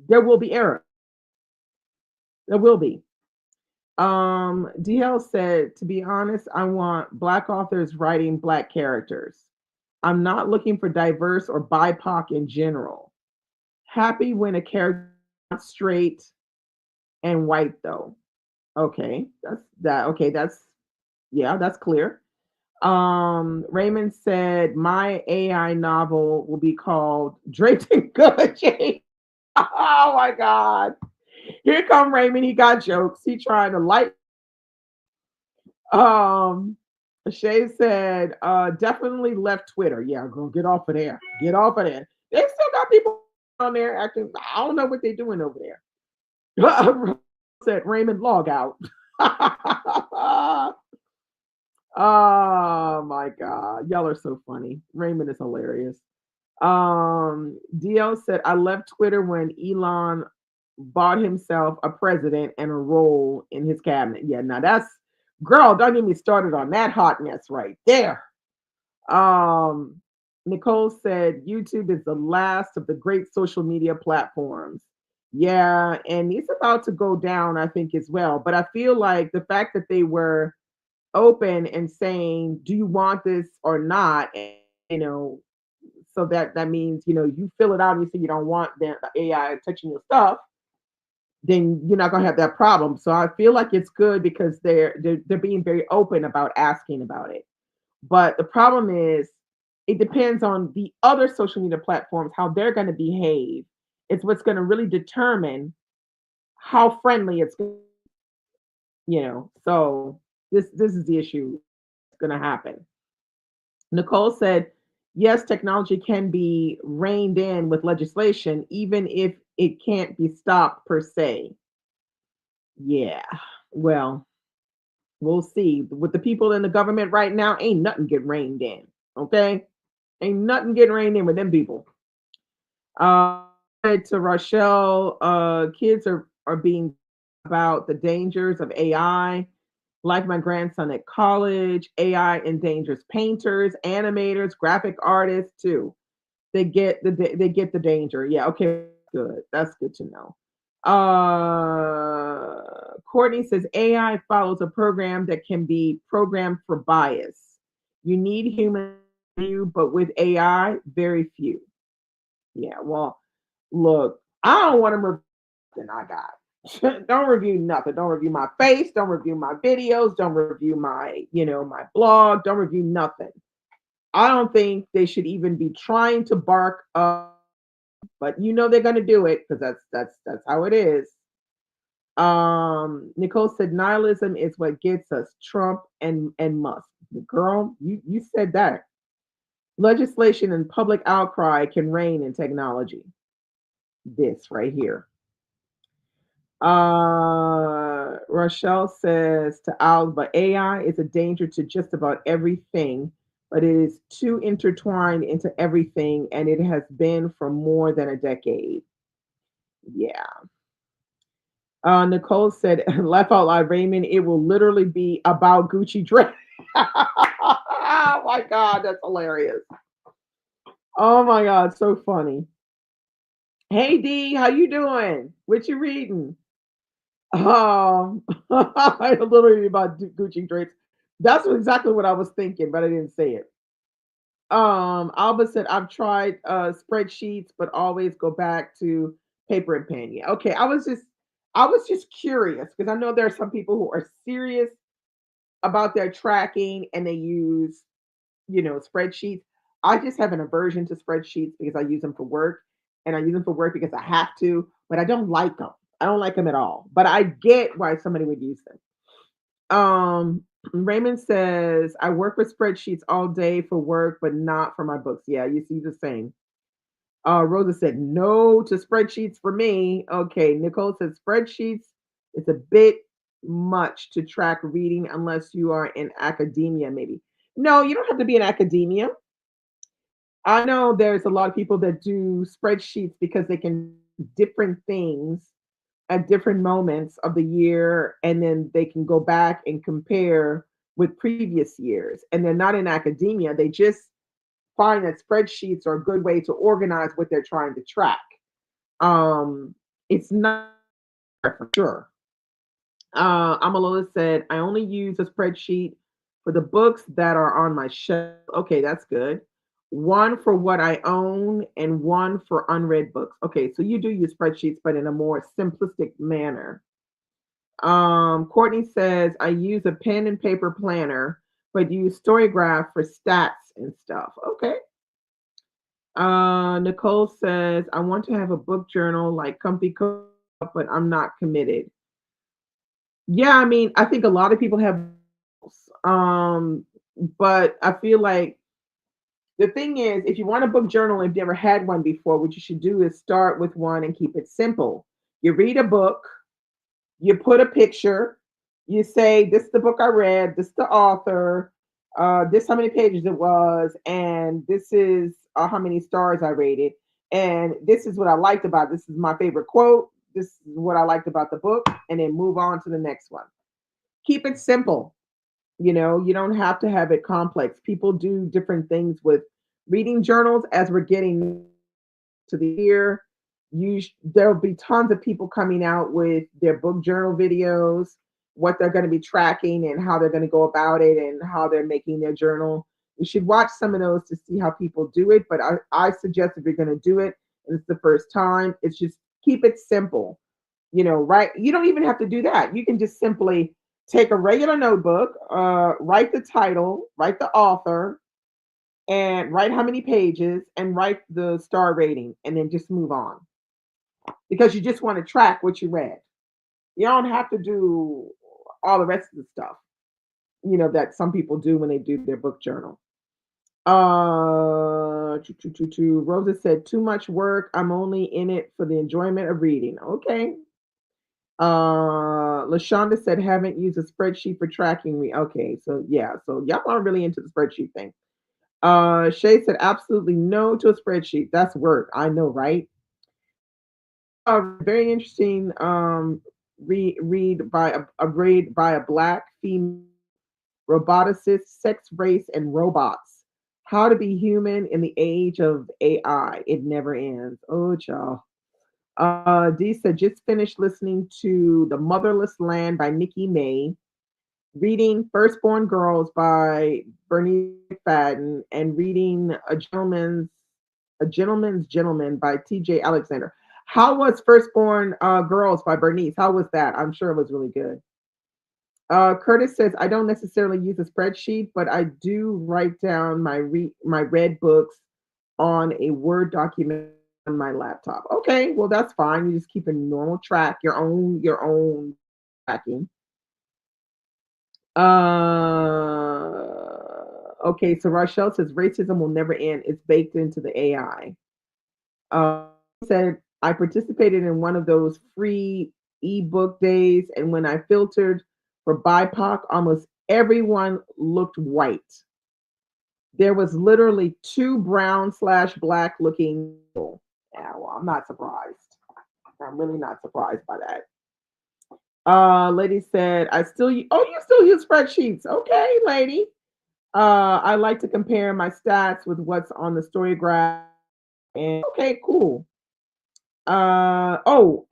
there will be error. There will be. DL said, to be honest, I want black authors writing black characters. I'm not looking for diverse or BIPOC in general. Happy when a character is straight and white though. Okay, that's that. Okay, that's yeah, that's clear. Raymond said my AI novel will be called Draped in Gucci. Oh my God! Here come Raymond. He got jokes. He trying to light. Um, Shay said, definitely left Twitter. Yeah, go get off of there. Get off of there. They still got people on there acting. I don't know what they're doing over there. Said Raymond, log out. Oh my God. Y'all are so funny. Raymond is hilarious. DL said, I left Twitter when Elon bought himself a president and a role in his cabinet. Yeah, now that's girl, don't get me started on that hot mess right there. Um, Nicole said YouTube is the last of the great social media platforms. Yeah, and it's about to go down, I think, as well. But I feel like the fact that they were open and saying, "Do you want this or not?" And, so that means you fill it out and you say you don't want the AI touching your stuff, then you're not gonna have that problem. So I feel like it's good because they're being very open about asking about it. But the problem is, it depends on the other social media platforms how they're going to behave. It's what's going to really determine how friendly it's So this is the issue that's going to happen. Nicole said, yes, technology can be reined in with legislation, even if it can't be stopped per se. Yeah, well, we'll see. With the people in the government right now, ain't nothing get reined in. Okay, ain't nothing getting reined in with them people. Uh, to Rochelle, kids are being about the dangers of AI. Like my grandson at college, AI endangers painters, animators, graphic artists too. They get the danger. Yeah, okay, good. That's good to know. Courtney says AI follows a program that can be programmed for bias. You need human few, but with AI, very few. Yeah, well, look, I don't want to review nothing I got. Don't review nothing. Don't review my face. Don't review my videos. Don't review my blog. Don't review nothing. I don't think they should even be trying to bark up, but they're gonna do it because that's how it is. Nicole said nihilism is what gets us Trump and Musk. Girl, you said that. Legislation and public outcry can reign in technology. This right here. Rochelle says to Alba, AI is a danger to just about everything, but it is too intertwined into everything, and it has been for more than a decade. Yeah. Nicole said, laugh out loud, Raymond, it will literally be about Gucci dress. Oh my God, that's hilarious. Oh my God, so funny. Hey D, how you doing? What you reading? A little bit about Gucci drapes. That's exactly what I was thinking, but I didn't say it. Alba said, I've tried spreadsheets, but always go back to paper and pen. Yeah, okay. I was just curious because I know there are some people who are serious about their tracking and they use, spreadsheets. I just have an aversion to spreadsheets because I use them for work and I use them for work because I have to, but I don't like them. I don't like them at all. But I get why somebody would use them. Raymond says, I work with spreadsheets all day for work, but not for my books. Yeah, you see the same. Rosa said, no to spreadsheets for me. Okay. Nicole said, spreadsheets, it's a bit much to track reading unless you are in academia, maybe. No, you don't have to be in academia. I know there's a lot of people that do spreadsheets because they can do different things at different moments of the year, and then they can go back and compare with previous years. And they're not in academia, they just find that spreadsheets are a good way to organize what they're trying to track. It's not for sure. Amalola said, I only use a spreadsheet for the books that are on my shelf. Okay, that's good. One for what I own and one for unread books. Okay, so you do use spreadsheets, but in a more simplistic manner. Courtney says, I use a pen and paper planner, but use Storygraph for stats and stuff. Okay. Nicole says, I want to have a book journal like Comfy Co, but I'm not committed. Yeah, I mean, I think a lot of people have, um, but I feel like the thing is, if you want a book journal and you've never had one before, what you should do is start with one and keep it simple. You read a book, you put a picture, you say, this is the book I read, this is the author, this how many pages it was, and this is how many stars I rated, and this is what I liked about it. This is my favorite quote, this is what I liked about the book, and then move on to the next one. Keep it simple. You don't have to have it complex. People do different things with reading journals as we're getting to the year. There'll be tons of people coming out with their book journal videos, what they're going to be tracking and how they're going to go about it and how they're making their journal. You should watch some of those to see how people do it. But I suggest if you're going to do it and it's the first time, it's just keep it simple. Right? You don't even have to do that. You can just simply take a regular notebook, write the title, write the author, and write how many pages and write the star rating and then just move on because you just want to track what you read. You don't have to do all the rest of the stuff, that some people do when they do their book journal. Rosa said, too much work. I'm only in it for the enjoyment of reading. Okay. Lashonda said, haven't used a spreadsheet for tracking me. Okay. So, yeah. So, y'all are really into the spreadsheet thing. Shay said, absolutely no to a spreadsheet. That's work. I know, right? Very interesting read by a black female roboticist, sex, race, and robots. How to be human in the age of AI. It never ends. Oh, child. Dee said, just finished listening to The Motherless Land by Nikki May. reading Firstborn Girls by Bernice McFadden and reading A Gentleman's Gentleman by T.J. Alexander. How was Firstborn Girls by Bernice? How was that? I'm sure it was really good. Curtis says, I don't necessarily use a spreadsheet, but I do write down my read books on a Word document on my laptop. Okay, well that's fine. You just keep a normal track, your own tracking. Okay, so Rochelle says racism will never end. It's baked into the AI. Said I participated in one of those free ebook days, and when I filtered for BIPOC, almost everyone looked white. There was literally two brown slash black looking people. Yeah, well, I'm not surprised. I'm really not surprised by that. Lady said, oh, you still use spreadsheets. Okay, lady. I like to compare my stats with what's on the story graph. And okay, cool. Oh,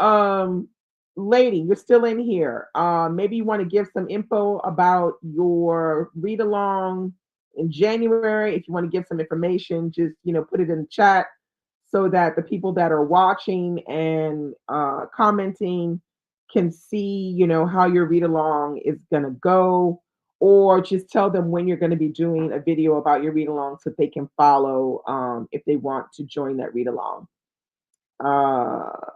lady, you're still in here. Maybe you want to give some info about your read along in January. If you want to give some information, just put it in the chat so that the people that are watching and commenting can see, how your read along is gonna go, or just tell them when you're going to be doing a video about your read along so they can follow if they want to join that read along.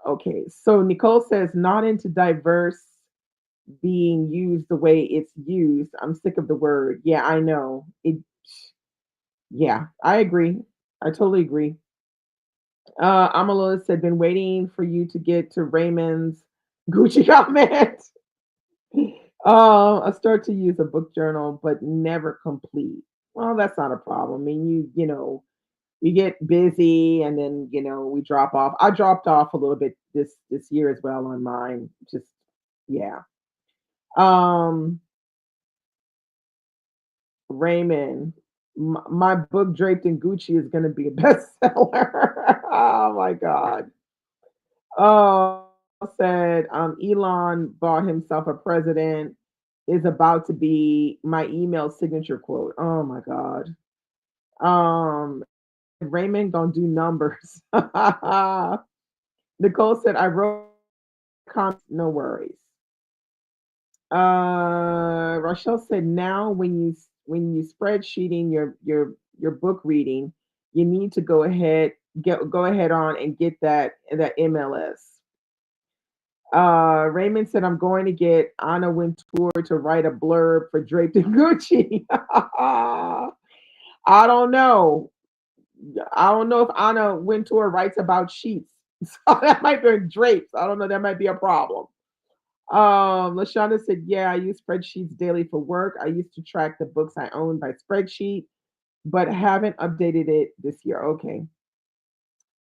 Okay, so Nicole says not into diverse being used the way it's used. I'm sick of the word. Yeah, I know. Yeah, I agree. I totally agree. Amalola said, been waiting for you to get to Raymond's Gucci comment. I start to use a book journal, but never complete. Well, that's not a problem. I mean, we get busy and then we drop off. I dropped off a little bit this year as well on mine. Just yeah. Um, Raymond, my book draped in Gucci is going to be a bestseller. Oh my god. Oh, said Elon bought himself a president is about to be my email signature quote. Oh my god. Um, Raymond gonna do numbers. Nicole said I wrote comments, no worries. Rochelle said now when you spreadsheeting your book reading, you need to go ahead on and get that MLS. Raymond said I'm going to get Anna Wintour to write a blurb for Draped in Gucci. I don't know. I don't know if Anna Wintour writes about sheets. So that might be drapes. I don't know. That might be a problem. Lashonda said, yeah, I use spreadsheets daily for work. I used to track the books I own by spreadsheet, but haven't updated it this year. Okay.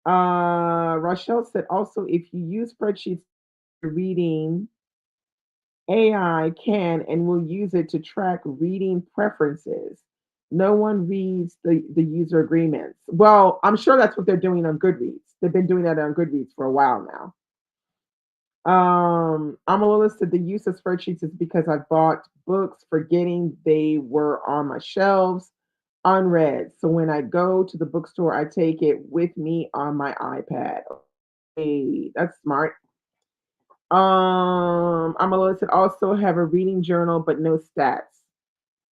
Rochelle said also if you use spreadsheets for reading, AI can and will use it to track reading preferences. No one reads the user agreements. Well, I'm sure that's what they're doing on Goodreads. They've been doing that on Goodreads for a while now. Amalula said the use of spreadsheets is because I bought books forgetting they were on my shelves unread. So when I go to the bookstore, I take it with me on my iPad. Hey, that's smart. Amalula said also have a reading journal, but no stats.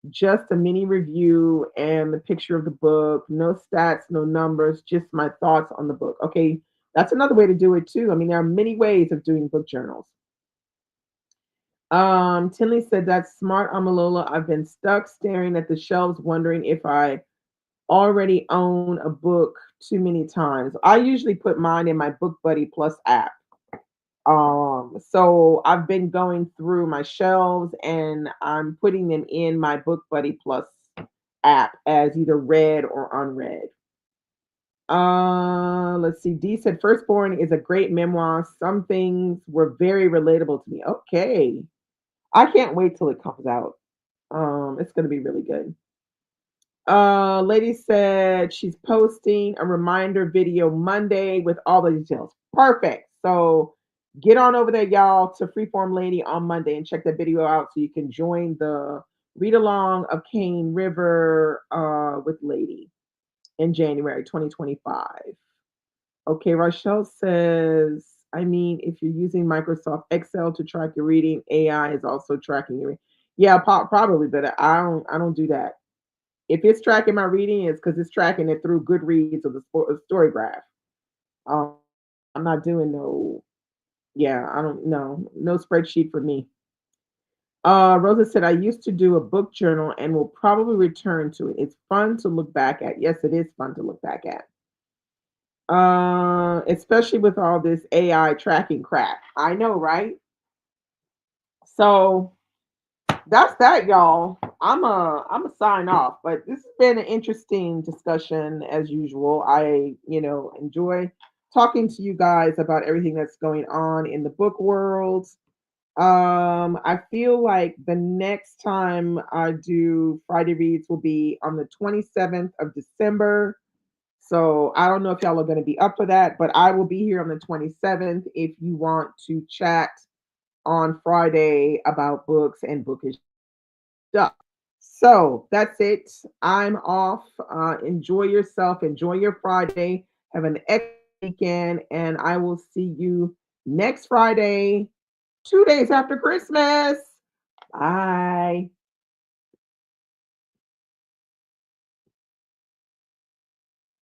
Just a mini review and the picture of the book. No stats, no numbers, just my thoughts on the book. Okay, that's another way to do it too. I mean, there are many ways of doing book journals. Tinley said that's smart, Amalola. I've been stuck staring at the shelves, wondering if I already own a book too many times. I usually put mine in my Book Buddy Plus app. So I've been going through my shelves and I'm putting them in my Book Buddy Plus app as either read or unread. Let's see. D said Firstborn is a great memoir. Some things were very relatable to me. Okay. I can't wait till it comes out. It's gonna be really good. Lady said she's posting a reminder video Monday with all the details. Perfect. So Get on over there, y'all, to Freeform Lady on Monday and check that video out so you can join the read along of Cane River with Lady in January 2025. Okay, Rochelle says, I mean, if you're using Microsoft Excel to track your reading, AI is also tracking your. Yeah, probably, but I don't do that. If it's tracking my reading, it's because it's tracking it through Goodreads or the Story Graph. Um, I'm not doing no. Yeah, I don't know. No spreadsheet for me. Rosa said, I used to do a book journal and will probably return to it. It's fun to look back at. Yes, it is fun to look back at. Especially with all this AI tracking crap. I know, right? So that's that, y'all. I'm a sign off, but this has been an interesting discussion as usual. I, enjoy talking to you guys about everything that's going on in the book world. I feel like the next time I do Friday reads will be on the 27th of December. So I don't know if y'all are going to be up for that, but I will be here on the 27th if you want to chat on Friday about books and bookish stuff. So that's it. I'm off. Enjoy yourself. Enjoy your Friday. Have an excellent weekend. And I will see you next Friday, 2 days after Christmas. Bye.